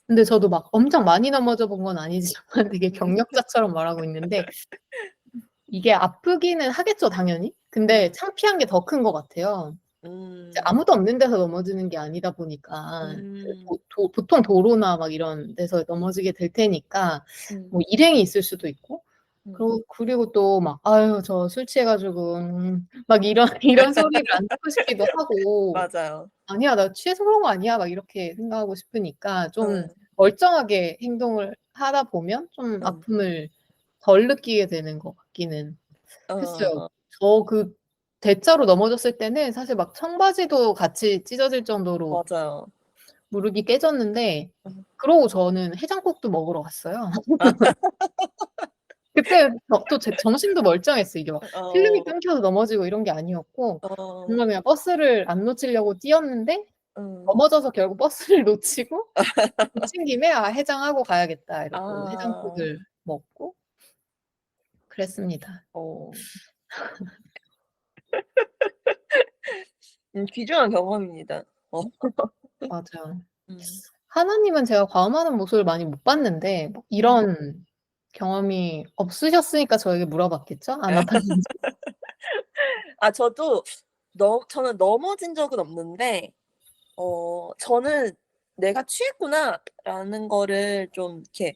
S2: 근데 저도 막 엄청 많이 넘어져 본 건 아니지만 되게
S1: 음.
S2: 경력자처럼 말하고 있는데 이게 아프기는 하겠죠 당연히. 근데
S1: 음.
S2: 창피한 게 더 큰 것 같아요. 이제
S1: 음.
S2: 아무도 없는 데서 넘어지는 게 아니다 보니까
S1: 음.
S2: 보통 도로나 막 이런 데서 넘어지게 될 테니까
S1: 음.
S2: 뭐 일행이 있을 수도 있고
S1: 음.
S2: 그리고 또 막 "아유 저 술 취해 가지고 막 이런 소리를 안 듣고 싶기도 하고
S1: 맞아요.
S2: '아니야. 나 취해서 그런 거 아니야.' 막 이렇게 생각하고 싶으니까 좀
S1: 예.
S2: 멀쩡하게 행동을 하다 보면 좀
S1: 음.
S2: 아픔을 덜 느끼게 되는 것 같기는 했어요.
S1: 어.
S2: 저 대자로 넘어졌을 때는 사실 막 청바지도 같이 찢어질 정도로
S1: 맞아요.
S2: 무릎이 깨졌는데
S1: 음.
S2: 그러고 저는 해장국도 먹으러 갔어요.
S1: 아.
S2: 그때 또 제 정신도 멀쩡했어요. 이게 막 필름이
S1: 어.
S2: 끊겨서 넘어지고 이런 게 아니었고
S1: 어.
S2: 정말 그냥 버스를 안 놓치려고 뛰었는데
S1: 음.
S2: 넘어져서 결국 버스를 놓치고 놓친 김에 '아 해장하고 가야겠다.' 이러고
S1: 아.
S2: 해장국을 먹고 그랬습니다.
S1: 어. 귀중한 경험입니다. 어.
S2: 맞아요.
S1: 음.
S2: 하나님은 제가 과음하는 모습을 많이 못 봤는데 뭐
S1: 음.
S2: 이런 경험이 없으셨으니까 저에게 물어봤겠죠? 안 아팠는지.
S1: 아 저는 넘어진 적은 없는데 저는 '내가 취했구나.'라는 거를 좀 이렇게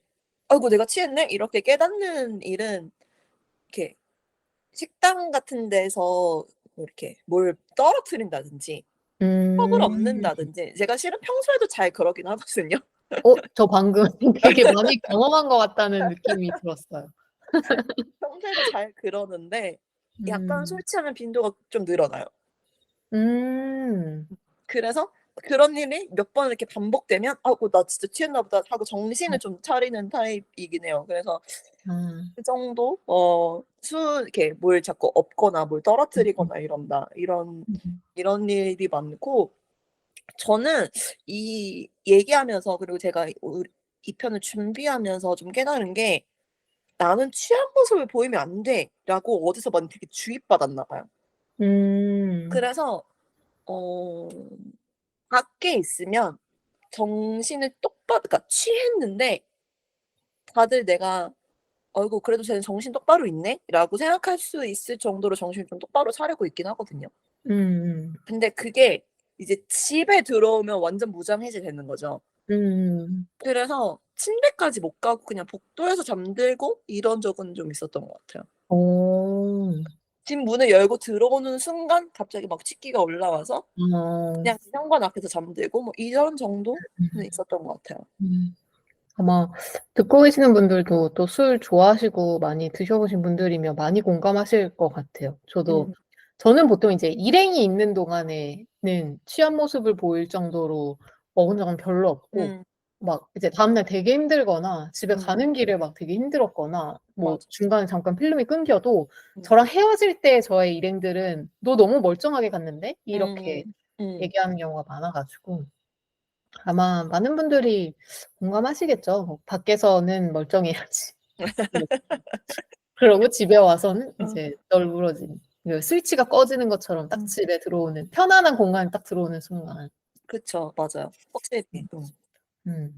S1: '아이고 내가 취했네.' 이렇게 깨닫는 일은 이렇게 식당 같은 데서 뭐 이렇게 뭘 떨어뜨린다든지 컵을
S2: 음.
S1: 엎는다든지 제가 실은 평소에도 잘 그러긴 하거든요.
S2: 저 방금 되게 많이 경험한 것 같다는 느낌이 들었어요.
S1: 평소에도 잘 그러는데 약간 술
S2: 음.
S1: 취하면 빈도가 좀 늘어나요.
S2: 음.
S1: 그래서 그런 일이 몇 번 이렇게 반복되면 '아이고 나 진짜 취했나 보다.' 하고 정신을 좀 차리는 타입이긴 해요. 그래서
S2: 아.
S1: 그 정도 이렇게 뭘 자꾸 엎거나 뭘 떨어뜨리거나 이런다.
S2: 음.
S1: 이런 일이 많고 저는 이 얘기하면서 그리고 제가 이 편을 준비하면서 좀 깨달은 게 '나는 취한 모습을 보이면 안 돼.'라고 어디서 많이 되게 주입받았나 봐요.
S2: 음.
S1: 그래서 어 밖에 있으면 정신을 그러니까 취했는데 다들 내가 '어이구 그래도 쟤는 정신 똑바로 있네.'라고 생각할 수 있을 정도로 정신을 좀 똑바로 차리고 있긴 하거든요.
S2: 음음.
S1: 근데 그게 이제 집에 들어오면 완전 무장해제되는 거죠.
S2: 음.
S1: 그래서 침대까지 못 가고 그냥 복도에서 잠들고 이런 적은 좀 있었던 것 같아요.
S2: 어.
S1: 집 문을 열고 들어오는 순간 갑자기 막 취기가 올라와서
S2: 어.
S1: 그냥 현관 앞에서 잠들고 뭐 이런 정도는
S2: 음.
S1: 있었던 것 같아요.
S2: 음. 아마 듣고 계시는 분들도 또 술 좋아하시고 많이 드셔 보신 분들이면 많이 공감하실 것 같아요.
S1: 음.
S2: 저는 보통 이제 일행이 있는 동안에는 취한 모습을 보일 정도로 먹은 적은 별로 없고
S1: 음.
S2: 막 이제 다음날 되게 힘들거나 집에
S1: 음.
S2: 가는 길에 막 되게 힘들었거나 뭐
S1: 맞아.
S2: 중간에 잠깐 필름이 끊겨도
S1: 음.
S2: 저랑 헤어질 때 저의 일행들은 "너 너무 멀쩡하게 갔는데?" 이렇게
S1: 음. 음.
S2: 얘기하는 경우가 많아 가지고 아마 많은 분들이 공감하시겠죠. 뭐 밖에서는 멀쩡해야지. 네. 그러고 집에 와서는
S1: 어.
S2: 이제 널브러진 스위치가 꺼지는 것처럼 딱
S1: 음.
S2: 집에 들어오는 편안한 공간에 딱 들어오는 순간.
S1: 그쵸. 맞아요. 확실히.
S2: 음.
S1: 음.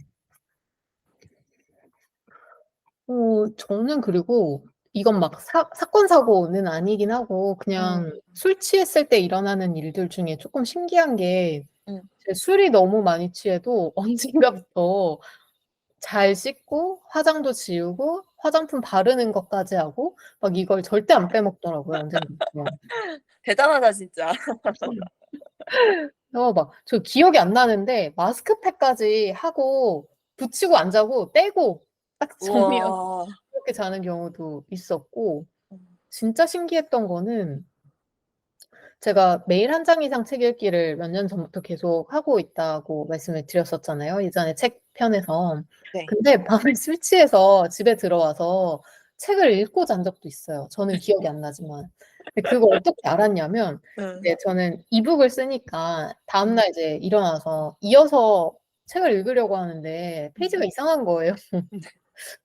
S2: 음. 저는 그리고 이건 막 사건 사고는 아니긴 하고
S1: 음.
S2: 그냥 술 취했을 때 일어나는 일들 중에 쪼끔 신기한 게
S1: 음.
S2: 제 술이 너무 많이 취해도 언젠가부터 잘 씻고 화장도 지우고 화장품 바르는 것까지 하고 막 이걸 절대 안 빼먹더라고요 언젠가부터.
S1: 대단하다 진짜.
S2: 막 저 기억이 안 나는데 마스크팩까지 하고 붙이고 안 자고 떼고 딱 정리하고
S1: 우와.
S2: 그렇게 자는 경우도 있었고
S1: 음.
S2: 진짜 신기했던 거는 제가 매일 한 장 이상 책 읽기를 몇 년 전부터 계속 하고 있다고 말씀을 드렸었잖아요, 예전에 책 편에서.
S1: 네.
S2: 근데 밤에 술 취해서 집에 들어와서 책을 읽고 잔 적도 있어요. 저는 기억이 안 나지만. 근데 그걸 어떻게 알았냐면
S1: 응.
S2: 이제 저는 이북을 쓰니까
S1: 음.
S2: 다음날 이제 일어나서 이어서 책을 읽으려고 하는데 페이지가
S1: 음.
S2: 이상한 거예요.
S1: 음.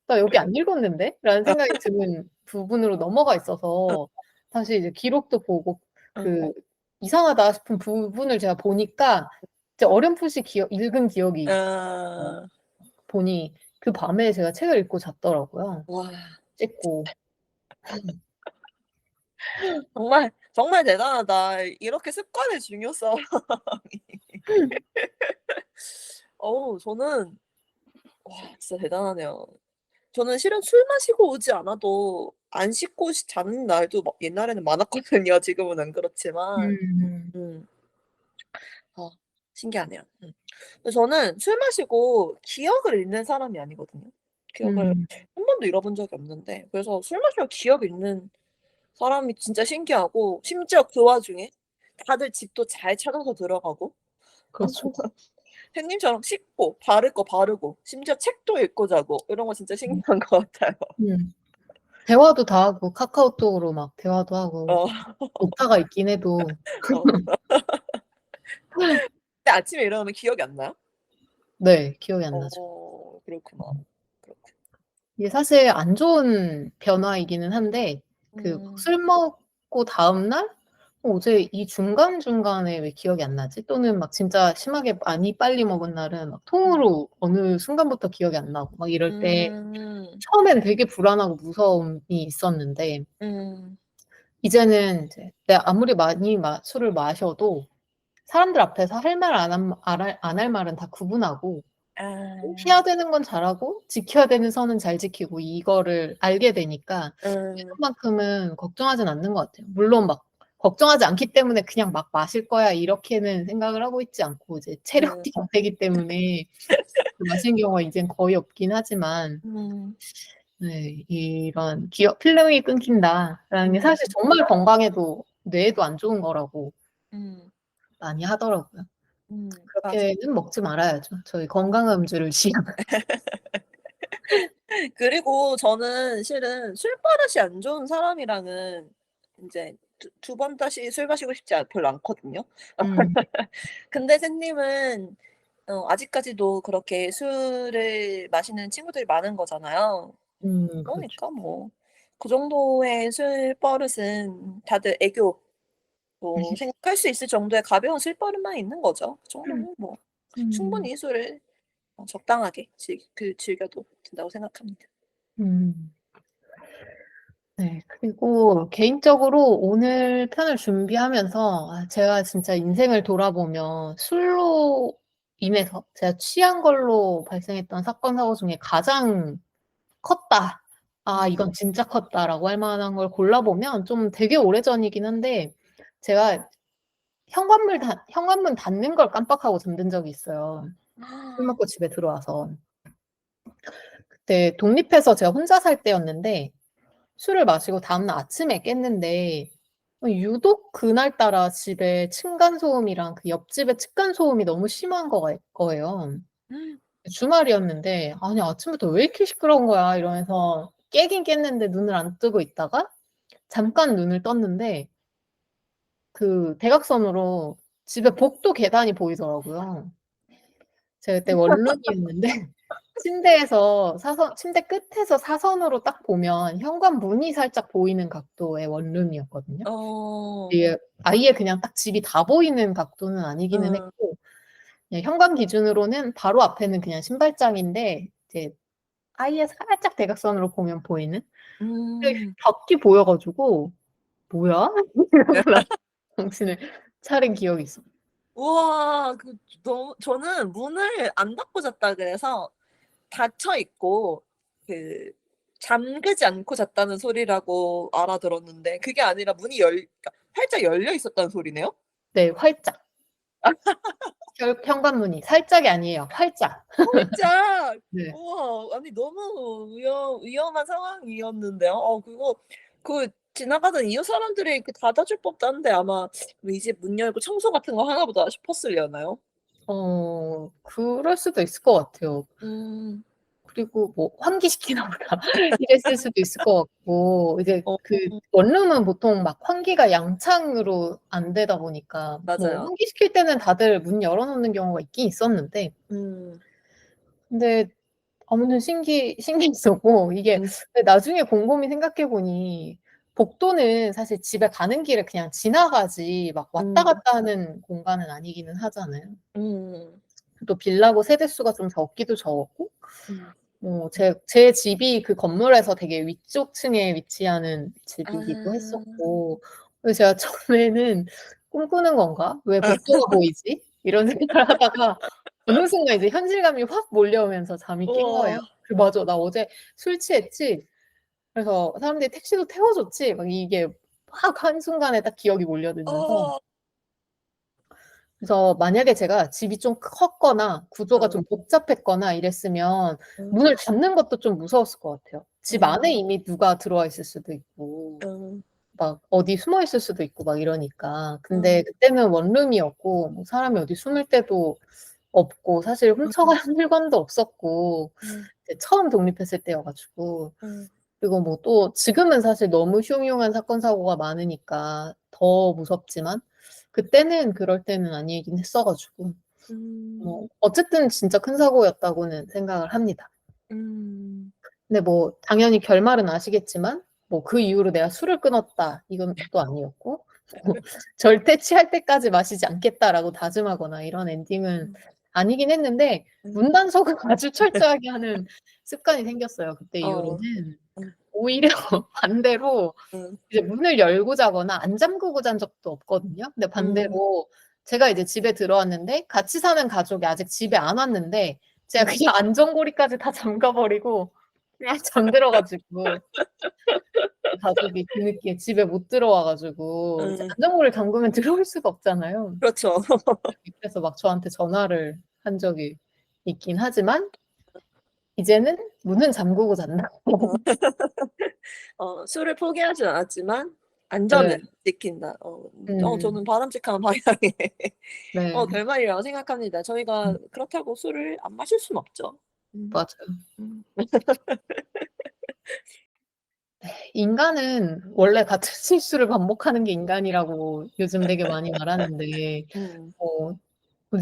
S2: '나 여기 안 읽었는데?' 라는 생각이 드는 부분으로 넘어가
S1: 어.
S2: 있어서 다시 이제 기록도 보고
S1: 응.
S2: 이상하다 싶은 부분을 제가 보니까 이제 어렴풋이 읽은 기억이 어
S1: 아.
S2: 보니 그 밤에 제가 책을 읽고 잤더라고요,
S1: 와.
S2: 찢고.
S1: 정말 정말 대단하다. 이렇게 습관의 중요성. 저는 와 진짜 대단하네요. 저는 실은 술 마시고 오지 않아도 안 씻고 자는 날도 막 옛날에는 많았거든요. 지금은 안 그렇지만.
S2: 음.
S1: 음. 어 신기하네요. 근데 저는 술 마시고 기억을 잃는 사람이 아니거든요. 기억을
S2: 음.
S1: 한 번도 잃어본 적이 없는데 그래서 술 마시고 기억 잃는 사람이 진짜 신기하고 심지어 그 와중에 다들 집도 잘 찾아서 들어가고
S2: 그렇죠.
S1: 햇님처럼 씻고 바를 거 바르고 심지어 책도 읽고 자고 이런 거 진짜
S2: 음.
S1: 신기한 것 같아요.
S2: 대화도 다 하고 카카오톡으로 막 대화도 하고
S1: 어.
S2: 오타가 있긴 해도
S1: 어. 근데 아침에 일어나면 기억이 안 나요?
S2: 네 기억이 안 나죠.
S1: 그렇구나. 그렇군.
S2: 이게 사실 안 좋은 변화이기는 한데 그
S1: 음.
S2: 술 먹고 다음날 어제 이 중간중간에 왜 기억이 안 나지? 또는 막 진짜 심하게 많이 빨리 먹은 날은 막
S1: 음.
S2: 통으로 어느 순간부터 기억이 안 나고 막 이럴 때
S1: 음.
S2: 처음엔 되게 불안하고 무서움이 있었는데
S1: 음.
S2: 이제는 이제 내가 아무리 많이 술을 마셔도 사람들 앞에서 할 말 안 할 말은 다 구분하고
S1: 아.
S2: 해야 되는 건 잘하고 지켜야 되는 선은 잘 지키고 이거를 알게 되니까
S1: 음.
S2: 예전만큼은 걱정하진 않는 것 같아요. 물론 막 걱정하지 않기 때문에 '그냥 막 마실 거야.' 이렇게는 생각을 하고 있지 않고 이제 체력이 안 되기 때문에 마시는 경우가 이젠 거의 없긴 하지만
S1: 음.
S2: 네 이런 기억 필름이 끊긴다라는 게
S1: 음.
S2: 사실 정말 건강에도 뇌에도 안 좋은 거라고
S1: 음.
S2: 많이 하더라고요.
S1: 맞아요.
S2: 그렇게는 먹지 말아야죠. 저희 건강한 음주를
S1: 그리고 저는 실은 술버릇이 안 좋은 사람이랑은 인제 두 번 다시 술 마시고 싶지 별로 않거든요.
S2: 음.
S1: 근데 샌님은 아직까지도 그렇게 술을 마시는 친구들이 많은 거잖아요.
S2: 그렇죠.
S1: 그러니까 뭐 그 정도의 술버릇은 다들 애교로 생각할 수 있을 정도의 가벼운 술버릇만 있는 거죠. 그 정도면 뭐
S2: 음.
S1: 충분히 술을 적당하게 즐겨도 된다고 생각합니다.
S2: 음. 네. 그리고 개인적으로 오늘 편을 준비하면서 제가 진짜 인생을 돌아보면 술로 인해서 제가 취한 걸로 발생했던 사건 사고 중에 가장 컸다. '아
S1: 음.
S2: 이건 진짜 컸다.'라고 할 만한 걸 골라보면 좀 되게 오래전이긴 한데 제가 현관문 닫는 걸 깜빡하고 잠든 적이 있어요, 술 먹고 집에 들어와서. 그때 독립해서 제가 혼자 살 때였는데 술을 마시고 다음날 아침에 깼는데 유독 그날따라 집에 층간소음이랑 그 옆집의 층간소음이 너무 심한 거예요. 주말이었는데 '아니 아침부터 왜 이렇게 시끄러운 거야.' 이러면서 깨긴 깼는데 눈을 안 뜨고 있다가 잠깐 눈을 떴는데 그 대각선으로 집에 복도 계단이 보이더라고요. 제가 그때 원룸이었는데 침대에서 침대 끝에서 사선으로 딱 보면 현관문이 살짝 보이는 각도의 원룸이었거든요.
S1: 어.
S2: 이게 아예 그냥 딱 집이 다 보이는 각도는 아니기는
S1: 음.
S2: 했고 그냥 현관 기준으로는 바로 앞에는 그냥 신발장인데 이제 아예 살짝 대각선으로 보면 보이는 근데
S1: 음.
S2: 벽이 보여 가지고 '뭐야?' 이러고 나서 정신을 차린 기억이 있어요.
S1: 우와. 너무 저는 문을 안 닫고 잤다 그래서 닫혀 있고 그 잠그지 않고 잤다는 소리라고 알아들었는데 그게 아니라 문이 그러니까 활짝 열려 있었다는 소리네요?
S2: 네 활짝. 현관문이 살짝이 아니에요. 활짝.
S1: 활짝.
S2: 네.
S1: 우와. 아니 너무 위험한 상황이었는데요. 지나가던 이웃 사람들이 이렇게 닫아줄 법도 한데 아마 이 집 문 열고 청소 같은 거 하나 보다 싶었으려나요?
S2: 그럴 수도 있을 것 같아요.
S1: 음.
S2: 그리고 뭐 '환기시키나 보다.' 이랬을 수도 있을 것 같고 이제
S1: 어
S2: 그 원룸은 보통 막 환기가 양창으로 안 되다 보니까 뭐
S1: 맞아요.
S2: 환기시킬 때는 다들 문 열어 놓는 경우가 있긴 있었는데
S1: 음.
S2: 근데 아무튼 신기했었고 이게
S1: 음.
S2: 나중에 곰곰이 생각해 보니 복도는 사실 집에 가는 길에 그냥 지나가지 막 왔다
S1: 음.
S2: 갔다 하는 공간은 아니기는 하잖아요.
S1: 음.
S2: 또 빌라고 세대 수가 좀 적기도 적었고
S1: 음.
S2: 제 집이 그 건물에서 되게 위쪽 층에 위치하는 집이기도
S1: 아.
S2: 했었고 그래서 제가 처음에는 '꿈꾸는 건가? 왜 복도가 보이지?' 이런 생각을 하다가 어느 순간 이제 현실감이 확 몰려오면서 잠이 깬 거예요.
S1: 우와.
S2: 그 맞아. '나 어제 술 취했지. 그래서 사람들이 택시도 태워 줬지.' 막 이게 확 한순간에 딱 기억이 몰려들면서
S1: 어.
S2: 그래서 만약에 제가 집이 좀 컸거나 구조가
S1: 어.
S2: 좀 복잡했거나 이랬으면
S1: 음.
S2: 문을 닫는 것도 좀 무서웠을 것 같아요. 집 안에
S1: 음.
S2: 이미 누가 들어와 있을 수도 있고
S1: 음.
S2: 막 어디 숨어 있을 수도 있고 막 이러니까. 근데
S1: 음.
S2: 그때는 원룸이었고 뭐 사람이 어디 숨을 데도 없고 사실 훔쳐갈
S1: 음.
S2: 물건도 없었고
S1: 음.
S2: 이제 처음 독립했을 때여 가지고
S1: 음.
S2: 그리고 뭐 또 지금은 사실 너무 흉흉한 사건 사고가 많으니까 더 무섭지만 그때는 그럴 때는 아니긴 했어 가지고 뭐
S1: 음.
S2: 어쨌든 진짜 큰 사고였다고는 생각을 합니다.
S1: 음.
S2: 근데 뭐 당연히 결말은 아시겠지만 뭐 그 이후로 내가 술을 끊었다 이건 또 아니었고 뭐 '절대 취할 때까지 마시지 않겠다.'라고 다짐하거나 이런 엔딩은
S1: 음.
S2: 아니긴 했는데
S1: 음.
S2: 문단속을 아주 철저하게 하는 습관이 생겼어요. 그때
S1: 어.
S2: 이후로는.
S1: 음.
S2: 오히려 반대로
S1: 음.
S2: 이제 문을 열고 자거나 안 잠그고 잔 적도 없거든요. 근데
S1: 음.
S2: 반대로 제가 이제 집에 들어왔는데 같이 사는 가족이 아직 집에 안 왔는데 제가
S1: 음.
S2: 그냥 안전고리까지 다 잠가 버리고 그냥 잠들어 가지고 가족이 뒤늦게 집에 못 들어와 가지고 이제
S1: 음.
S2: 안전고리를 잠그면 들어올 수가 없잖아요.
S1: 그렇죠.
S2: 그래서 막 저한테 전화를 한 적이 있긴 하지만 이제는 문은 잠그고 잔다.
S1: 술을 포기하진 않았지만
S2: 네.
S1: 안전은 지킨다.
S2: 음.
S1: 저는 바람직한 방향의
S2: 네.
S1: 결말이라고 생각합니다. 저희가
S2: 음.
S1: 그렇다고 술을 안 마실 수는 없죠. 음.
S2: 맞아요.
S1: 음.
S2: 인간은 원래 같은 실수를 반복하는 게 인간이라고 요즘 되게 많이 말하는데
S1: 음.
S2: 뭐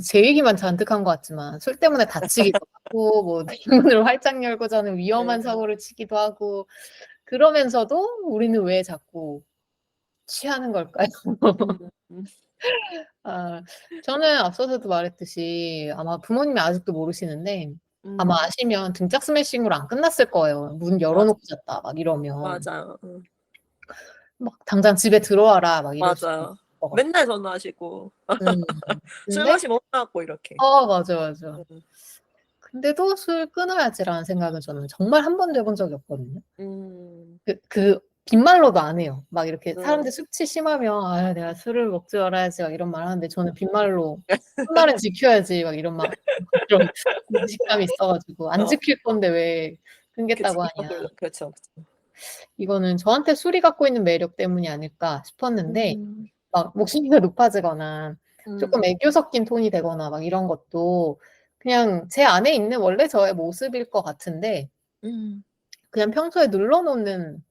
S2: 제 얘기만 잔뜩 한 것 같지만 술 때문에 다치기도 하고 뭐 뒷문을 활짝 열고 자는 위험한
S1: 네.
S2: 사고를 치기도 하고 그러면서도 우리는 왜 자꾸 취하는 걸까요?
S1: 음. 음.
S2: 아 저는 앞서서도 말했듯이 아마 부모님이 아직도 모르시는데 아마
S1: 음.
S2: 아시면 등짝 스매싱으로 안 끝났을 거예요. "문 열어
S1: 맞아.
S2: 놓고 잤다." 막 이러면.
S1: 맞아요.
S2: 막 "당장 집에 들어와라." 막 이럴 수도 있을
S1: 맞아요.
S2: 것 같고.
S1: 맨날 전화하시고
S2: 음.
S1: 술
S2: 근데
S1: 마시면 혼나고 이렇게.
S2: 맞아, 맞아.
S1: 음.
S2: 근데도 '술 끊어야지.'라는 생각은 저는 정말 한 번도 해본 적이 없거든요.
S1: 음.
S2: 빈말로도 안 해요. 막 이렇게
S1: 음.
S2: 사람들 숙취 심하면 "아유 내가 술을 먹지 말아야지." 막 이런 말 하는데 저는 빈말로 "한 말은 지켜야지." 막 이런 막 그런 의식감이 있어 가지고 '안
S1: 어.
S2: 지킬 건데 왜
S1: 그치.
S2: 끊겠다고 하냐.'
S1: 그렇죠.
S2: 이거는 저한테 술이 갖고 있는 매력 때문이 아닐까 싶었는데
S1: 음.
S2: 막 목소리가 높아지거나
S1: 음.
S2: 쪼끔 애교 섞인 톤이 되거나 막 이런 것도 그냥 제 안에 있는 원래 저의 모습일 것 같은데
S1: 음.
S2: 그냥 평소에 눌러 놓는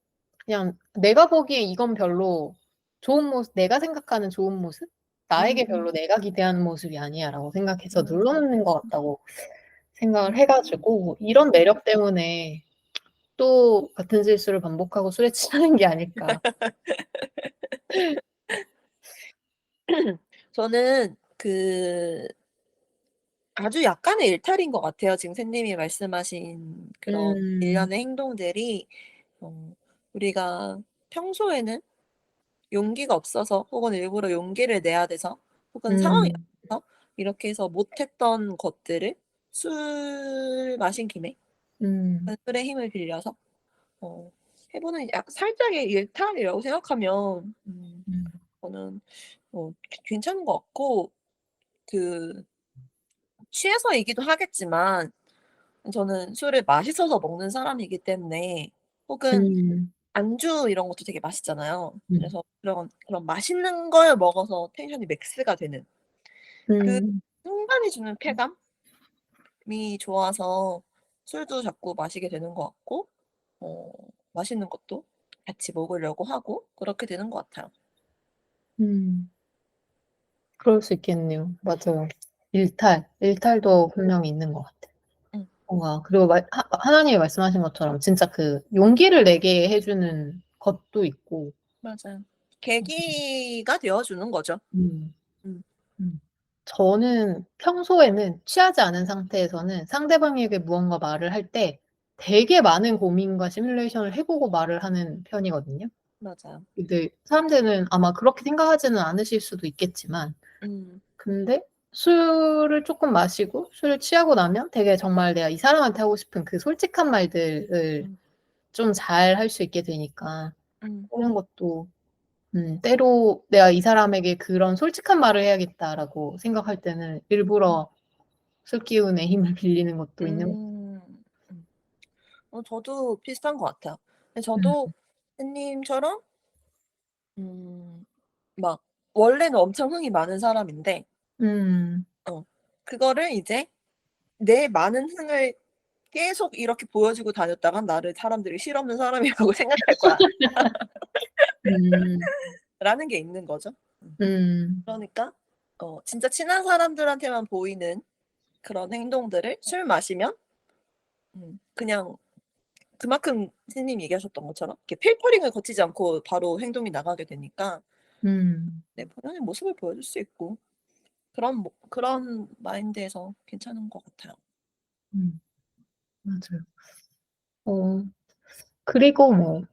S2: 그냥 내가 보기에 이건 별로 좋은 모습 내가 생각하는 좋은 모습? 나에게
S1: 음.
S2: 별로 내가 기대하는 모습이 아니야라고 생각해서
S1: 음.
S2: 눌러 놓는 것 같다고 생각을 해
S1: 음.
S2: 가지고 이런 매력 때문에 또 같은 실수를 반복하고 술에 취하는 게 아닐까.
S1: 저는 아주 약간의 일탈인 것 같아요. 지금 선생님이 말씀하신 그런
S2: 음.
S1: 일련의 행동들이 우리가 평소에는 용기가 없어서 혹은 일부러 용기를 내야 돼서 혹은 상황이
S2: 음.
S1: 서 이렇게 해서 못 했던 것들을 술 마신 김에
S2: 음.
S1: 술의 힘을 빌려서 어 해 보는 살짝의 일탈이라고 생각하면
S2: 음.
S1: 저는 괜찮은 것 같고 그 취해서이기도 하겠지만 저는 술을 맛있어서 먹는 사람이기 때문에 혹은
S2: 음.
S1: 안주 이런 것도 되게 맛있잖아요.
S2: 음.
S1: 그래서 그런 맛있는 걸 먹어서 텐션이 맥스가 되는 그
S2: 음.
S1: 순간이 주는 쾌감이 좋아서 술도 자꾸 마시게 되는 것 같고 어 맛있는 것도 같이 먹으려고 하고 그렇게 되는 것 같아요.
S2: 음. 그럴 수 있겠네요. 맞아요. 일탈도 분명히 있는 것 같아요.
S1: 음.
S2: 뭔가 그리고 하나님이 말씀하신 것처럼 진짜 그 용기를 내게 해 주는 것도 있고
S1: 맞아요. 계기가 되어 주는 거죠.
S2: 음.
S1: 음.
S2: 음. 저는 평소에는 취하지 않은 상태에서는 상대방에게 무언가 말을 할 때 되게 많은 고민과 시뮬레이션을 해 보고 말을 하는 편이거든요.
S1: 맞아요.
S2: 근데 사람들은 아마 그렇게 생각하지는 않으실 수도 있겠지만
S1: 음.
S2: 근데 술을 조금 마시고 술을 취하고 나면 되게 정말 내가 이 사람한테 하고 싶은 그 솔직한 말들을
S1: 음.
S2: 좀 잘 할 수 있게 되니까
S1: 음.
S2: 그런 것도 때로 '내가 이 사람에게 그런 솔직한 말을 해야겠다.'라고 생각할 때는 일부러 술 기운의 힘을 빌리는 것도 있는 것
S1: 음. 음. 저도 비슷한 것 같아요. 근데
S2: 음.
S1: 저도 햇님처럼 막 원래는 엄청 흥이 많은 사람인데
S2: 음.
S1: 어 그거를 이제 내 많은 흥을 계속 이렇게 보여주고 다녔다간 '나를 사람들이 실없는 사람이라고 생각할 거야.'
S2: 음.
S1: 라는 게 있는 거죠.
S2: 음.
S1: 그러니까 진짜 친한 사람들한테만 보이는 그런 행동들을 술 마시면 그냥 그만큼 선생님이 얘기하셨던 것처럼 이렇게 필터링을 거치지 않고 바로 행동이 나가게 되니까
S2: 음.
S1: 내 본연의 모습을 보여줄 수 있고 그런 마인드에서 괜찮은 것 같아요.
S2: 음. 맞아요. 어 그리고 뭐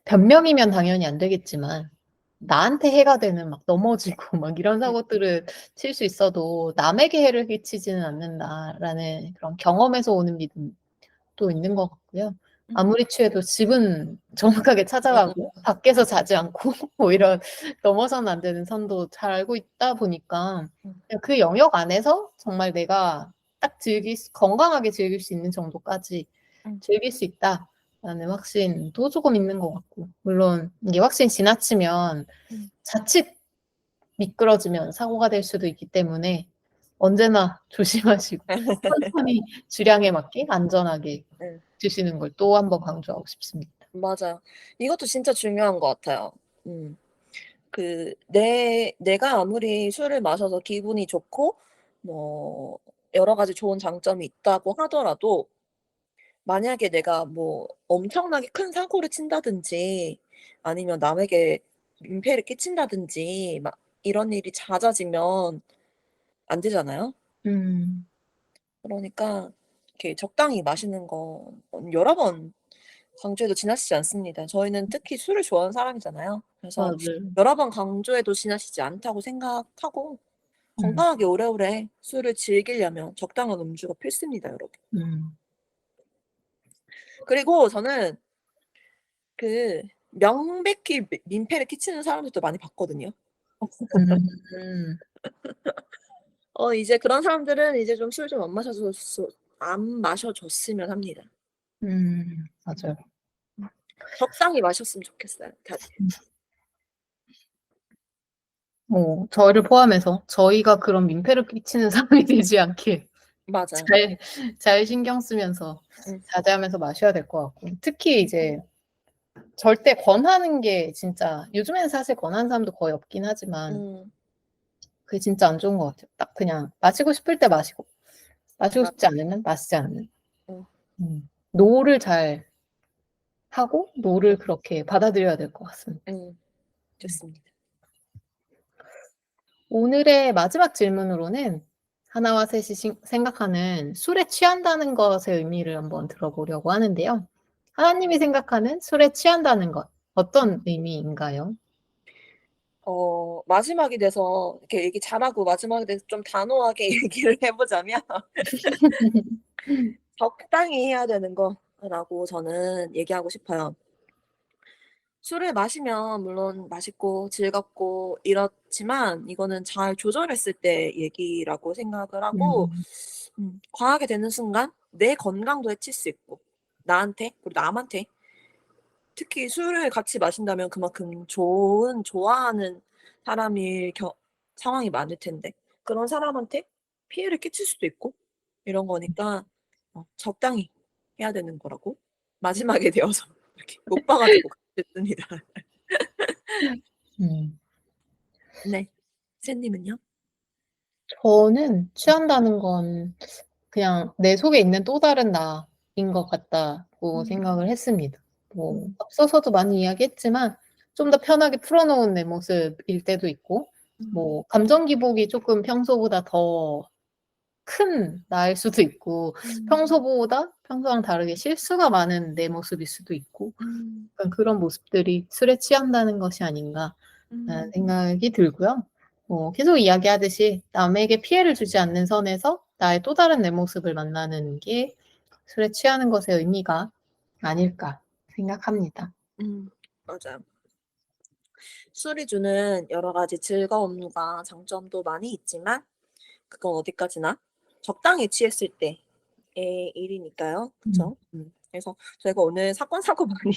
S2: 변명이면 당연히 안 되겠지만 나한테 해가 되는 막 넘어지고 막 이런
S1: 음.
S2: 사고들을 칠 수 있어도 '남에게 해를 끼치지는 않는다.'라는 그런 경험에서 오는 믿음도 있는 것 같고요.
S1: 음.
S2: 아무리 취해도 집은 정확하게 찾아가고 밖에서 자지 않고 뭐 이런 넘어서는 안 되는 선도 잘 알고 있다 보니까
S1: 음.
S2: 그냥 그 영역 안에서 정말 내가 딱 건강하게 즐길 수 있는 정도까지
S1: 음.
S2: 즐길 수 있다라는 확신도 조금 있는 것 같고 물론 이게 확신이 지나치면
S1: 음.
S2: 자칫 미끄러지면 사고가 될 수도 있기 때문에 언제나 조심하시고 천천히 주량에 맞게 안전하게
S1: 네.
S2: 드시는 걸 또 한 번 강조하고 싶습니다.
S1: 맞아요. 이것도 진짜 중요한 것 같아요. 내가 아무리 술을 마셔서 기분이 좋고 뭐 여러 가지 좋은 장점이 있다고 하더라도 만약에 내가 뭐 엄청나게 큰 사고를 친다든지 아니면 남에게 민폐를 끼친다든지 막 이런 일이 잦아지면 안 되잖아요.
S2: 음.
S1: 그러니까 이렇게 적당히 마시는 거 여러 번 강조해도 지나치지 않습니다. 저희는 특히 술을 좋아하는 사람이잖아요. 그래서
S2: 맞아요.
S1: 여러 번 강조해도 지나치지 않다고 생각하고
S2: 음.
S1: 건강하게 오래오래 술을 즐기려면 적당한 음주가 필수입니다, 여러분.
S2: 음.
S1: 그리고 저는 명백히 민폐를 끼치는 사람들도 많이 봤거든요.
S2: 음.
S1: 이제 그런 사람들은 이제 좀 술 좀 안 마셔 줬으면 합니다. 음.
S2: 맞아요.
S1: 음. 적당히 마셨으면 좋겠어요, 다들.
S2: 저를 포함해서 저희가 그런 민폐를 끼치는 상황이 되지 않게
S1: 맞아요.
S2: 잘 신경 쓰면서
S1: 음.
S2: 자제하면서 마셔야 될 것 같고 특히 이제 절대 권하는 게 진짜 요즘에는 사실 권하는 사람도 거의 없긴 하지만
S1: 음.
S2: 그게 진짜 안 좋은 것 같아요. 딱 그냥 마시고 싶을 때 마시고 마시고 싶지
S1: 맞아요.
S2: 않으면 마시지 않는.
S1: 음.
S2: 노를 잘 하고 노를
S1: 음.
S2: 그렇게 받아들여야 될 것 같습니다.
S1: 음.
S2: 음.
S1: 좋습니다.
S2: 오늘의 마지막 질문으로는 하나와 셋이 생각하는 술에 취한다는 것의 의미를 한번 들어보려고 하는데요. 하나님이 생각하는 술에 취한다는 것
S1: 음.
S2: 어떤 의미인가요?
S1: 마지막이 돼서 이렇게 얘기 잘하고 마지막에 대해서 좀 단호하게 얘기를 해 보자면 적당히 해야 되는 거라고 저는 얘기하고 싶어요. 술을 마시면 물론 맛있고 즐겁고 이렇지만 이거는 잘 조절했을 때 얘기라고 생각을 하고
S2: 음.
S1: 과하게 되는 순간 내 건강도 해칠 수 있고 나한테 그리고 남한테 특히 술을 같이 마신다면 그만큼 좋아하는 사람일 상황이 많을 텐데 그런 사람한테 피해를 끼칠 수도 있고 이런 거니까 적당히 해야 되는 거라고 마지막에 되어서 이렇게 못 봐 가지고 그랬습니다.
S2: 음.
S1: 네. 선생님은요?
S2: 저는 취한다는 건 그냥 내 속에 있는 또 다른 나인 것 같다고
S1: 음.
S2: 생각을 했습니다. 뭐
S1: 음.
S2: 앞서서도 많이 이야기했지만 좀 더 편하게 풀어놓은 내 모습일 때도 있고
S1: 음.
S2: 뭐 감정 기복이 쪼끔 평소보다 더 큰 나일 수도 있고 평소랑 다르게 실수가 많은 내 모습일 수도 있고 약간 그런 모습들이 술에 취한다는 것이 아닌가라는 생각이 들고요. 계속 이야기하듯이 남에게 피해를 주지 않는 선에서 나의 또 다른 내 모습을 만나는 게 술에 취하는 것의 의미가 아닐까 생각합니다.
S1: 맞아요. 술이 주는 여러 가지 즐거움과 장점도 많이 있지만 그건 어디까지나 적당히 취했을 때의 일이니까요.
S2: 음.
S1: 그쵸? 그래서 저희가 오늘 사건, 사고 많이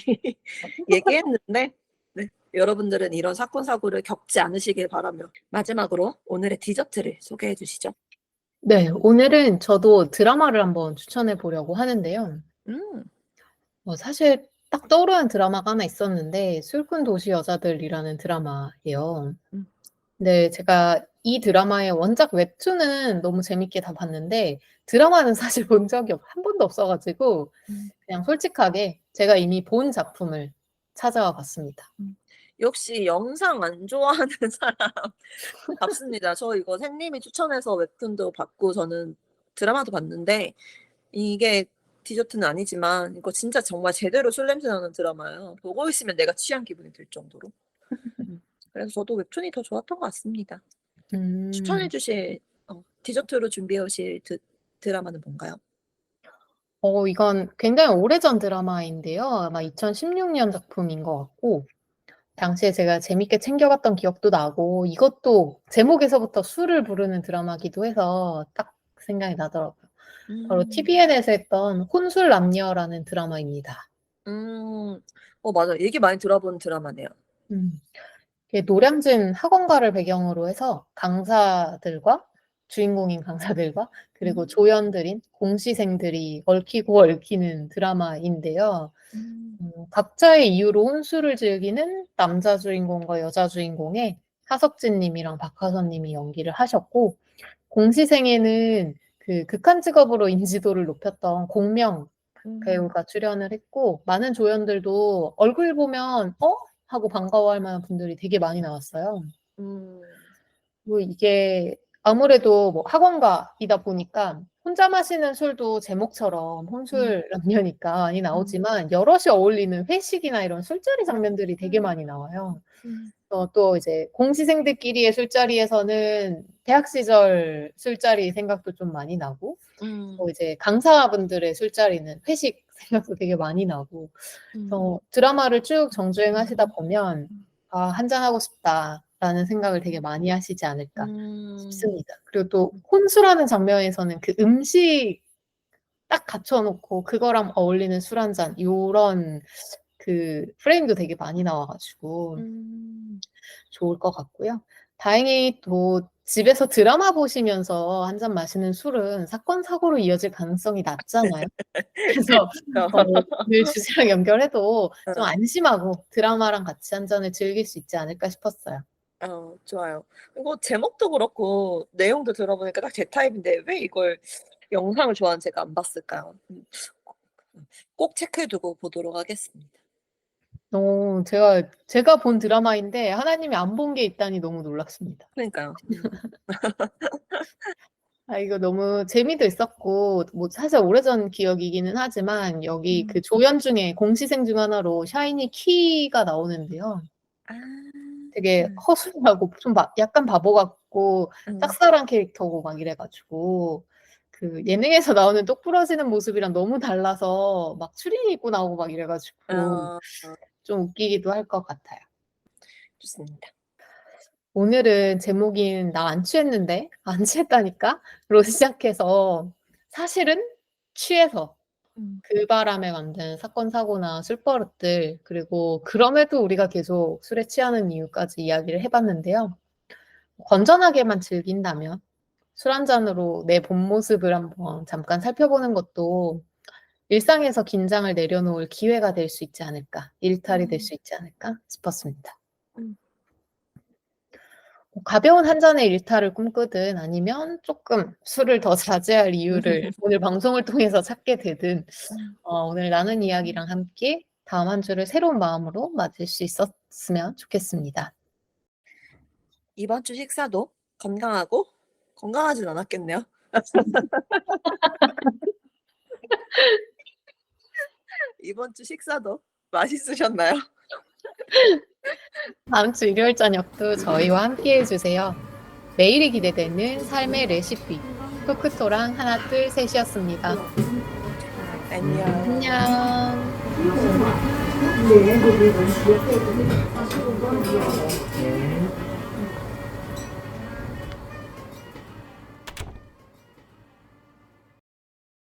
S1: 얘기했는데 네, 여러분들은 이런 사건, 사고를 겪지 않으시길 바라며 마지막으로 오늘의 디저트를 소개해 주시죠.
S2: 네, 오늘은 저도 드라마를 한번 추천해 보려고 하는데요.
S1: 음.
S2: 사실 딱 떠오르는 드라마가 하나 있었는데 술꾼 도시 여자들이라는 드라마예요.
S1: 음.
S2: 근데 제가 이 드라마의 원작 웹툰은 너무 재밌게 다 봤는데 드라마는 사실 본 적이 한 번도 없어 가지고
S1: 음.
S2: 그냥 솔직하게 제가 이미 본 작품을 찾아와 봤습니다.
S1: 역시 영상 안 좋아하는 사람답습니다. 저 이거 샘님이 추천해서 웹툰도 봤고 저는 드라마도 봤는데 이게 디저트는 아니지만 이거 진짜 정말 제대로 술 냄새 나는 드라마예요. 보고 있으면 내가 취한 기분이 들 정도로. 그래서 저도 웹툰이 더 좋았던 것 같습니다. 추천해
S2: 음.
S1: 주실 디저트로 준비해 오실 드라마는 뭔가요?
S2: 이건 굉장히 오래전 드라마인데요. 아마 2016년 작품인 것 같고 당시에 제가 재밌게 챙겨 봤던 기억도 나고 이것도 제목에서부터 술을 부르는 드라마기도 해서 딱 생각이 나더라고요. 바로
S1: 음.
S2: TVN에서 했던 혼술남녀라는 드라마입니다.
S1: 음. 맞아요. 얘기 많이 들어본 드라마네요.
S2: 음. 이게 노량진 학원가를 배경으로 해서 주인공인 강사들과 그리고
S1: 음.
S2: 조연들인 공시생들이 얽히고 얽히는 드라마인데요.
S1: 음.
S2: 각자의 이유로 혼술을 즐기는 남자 주인공과 여자 주인공의 하석진 님이랑 박하선 님이 연기를 하셨고 공시생에는 그 극한 직업으로 인지도를 높였던 공명
S1: 음.
S2: 배우가 출연을 했고 많은 조연들도 얼굴 보면 하고 반가워할 만한 분들이 되게 많이 나왔어요.
S1: 음.
S2: 뭐 이게 아무래도 뭐 학원가이다 보니까 혼자 마시는 술도 제목처럼
S1: 음.
S2: 혼술 남녀니까 많이
S1: 음.
S2: 나오지만 여럿이 어울리는 회식이나 이런 술자리 장면들이 되게 많이 나와요.
S1: 음.
S2: 또 이제 공시생들끼리의 술자리에서는 대학 시절 술자리 생각도 좀 많이 나고
S1: 음.
S2: 이제 강사분들의 술자리는 회식 생각도 되게 많이 나고
S1: 음.
S2: 그래서 드라마를 쭉 정주행하시다 보면 '아 한잔하고 싶다.'라는 생각을 되게 많이 하시지 않을까
S1: 음.
S2: 싶습니다. 그리고 또 혼술하는 장면에서는 그 음식 딱 갖춰 놓고 그거랑 어울리는 술 한 잔 요런 그 프레임도 되게 많이 나와 가지고
S1: 음.
S2: 좋을 것 같고요. 다행히 또 집에서 드라마 보시면서 한 잔 마시는 술은 사건 사고로 이어질 가능성이 낮잖아요. 그래서 오늘 주제랑 연결해도 좀
S1: 어.
S2: 안심하고 드라마랑 같이 한 잔을 즐길 수 있지 않을까 싶었어요.
S1: 좋아요. 이거 제목도 그렇고 내용도 들어보니까 딱 제 타입인데 왜 이걸 영상을 좋아하는 제가 안 봤을까요? 꼭 체크해 두고 보도록 하겠습니다.
S2: 제가 본 드라마인데 하나님이 안 본 게 있다니 너무 놀랐습니다.
S1: 그러니까요.
S2: 이거 너무 재미도 있었고 뭐 사실 오래전 기억이기는 하지만 여기
S1: 음.
S2: 그 조연 중에 공시생 중 하나로 샤이니 키가 나오는데요.
S1: 아.
S2: 되게 허술하고 좀 약간 바보 같고
S1: 음.
S2: 짝사랑 캐릭터고 막 이래 가지고 그 예능에서 나오는 똑부러지는 모습이랑 너무 달라서 막 추리닝 입고 나오고 막 이래 가지고
S1: 어.
S2: 좀 웃기기도 할 것 같아요.
S1: 좋습니다.
S2: 오늘은 제목인 "나 안 취했는데." "안 취했다니까?"로 시작해서 사실은 취해서
S1: 음.
S2: 그 바람에 만든 사건 사고나 술버릇들 그리고 그럼에도 우리가 계속 술에 취하는 이유까지 이야기를 해 봤는데요. 건전하게만 즐긴다면 술 한 잔으로 내 본 모습을 한번 잠깐 살펴보는 것도 일상에서 긴장을 내려놓을 기회가 될 수 있지 않을까, 일탈이 될
S1: 음.
S2: 수 있지 않을까 싶었습니다.
S1: 음.
S2: 가벼운 한 잔의 일탈을 꿈꾸든 아니면 쪼끔 술을 더 자제할 이유를 오늘 방송을 통해서 찾게 되든
S1: 음.
S2: 오늘 나눈 이야기랑 함께 다음 한 주를 새로운 마음으로 맞을 수 있었으면 좋겠습니다.
S1: 이번 주 식사도 건강하고 건강하진 않았겠네요. 이번 주 식사도 맛있으셨나요?
S2: 다음 주 일요일 저녁도 저희와 함께 해주세요. 매일이 기대되는 삶의 레시피. 토크토랑 하나 둘 셋이었습니다.
S1: 안녕.
S2: 안녕.
S3: 네,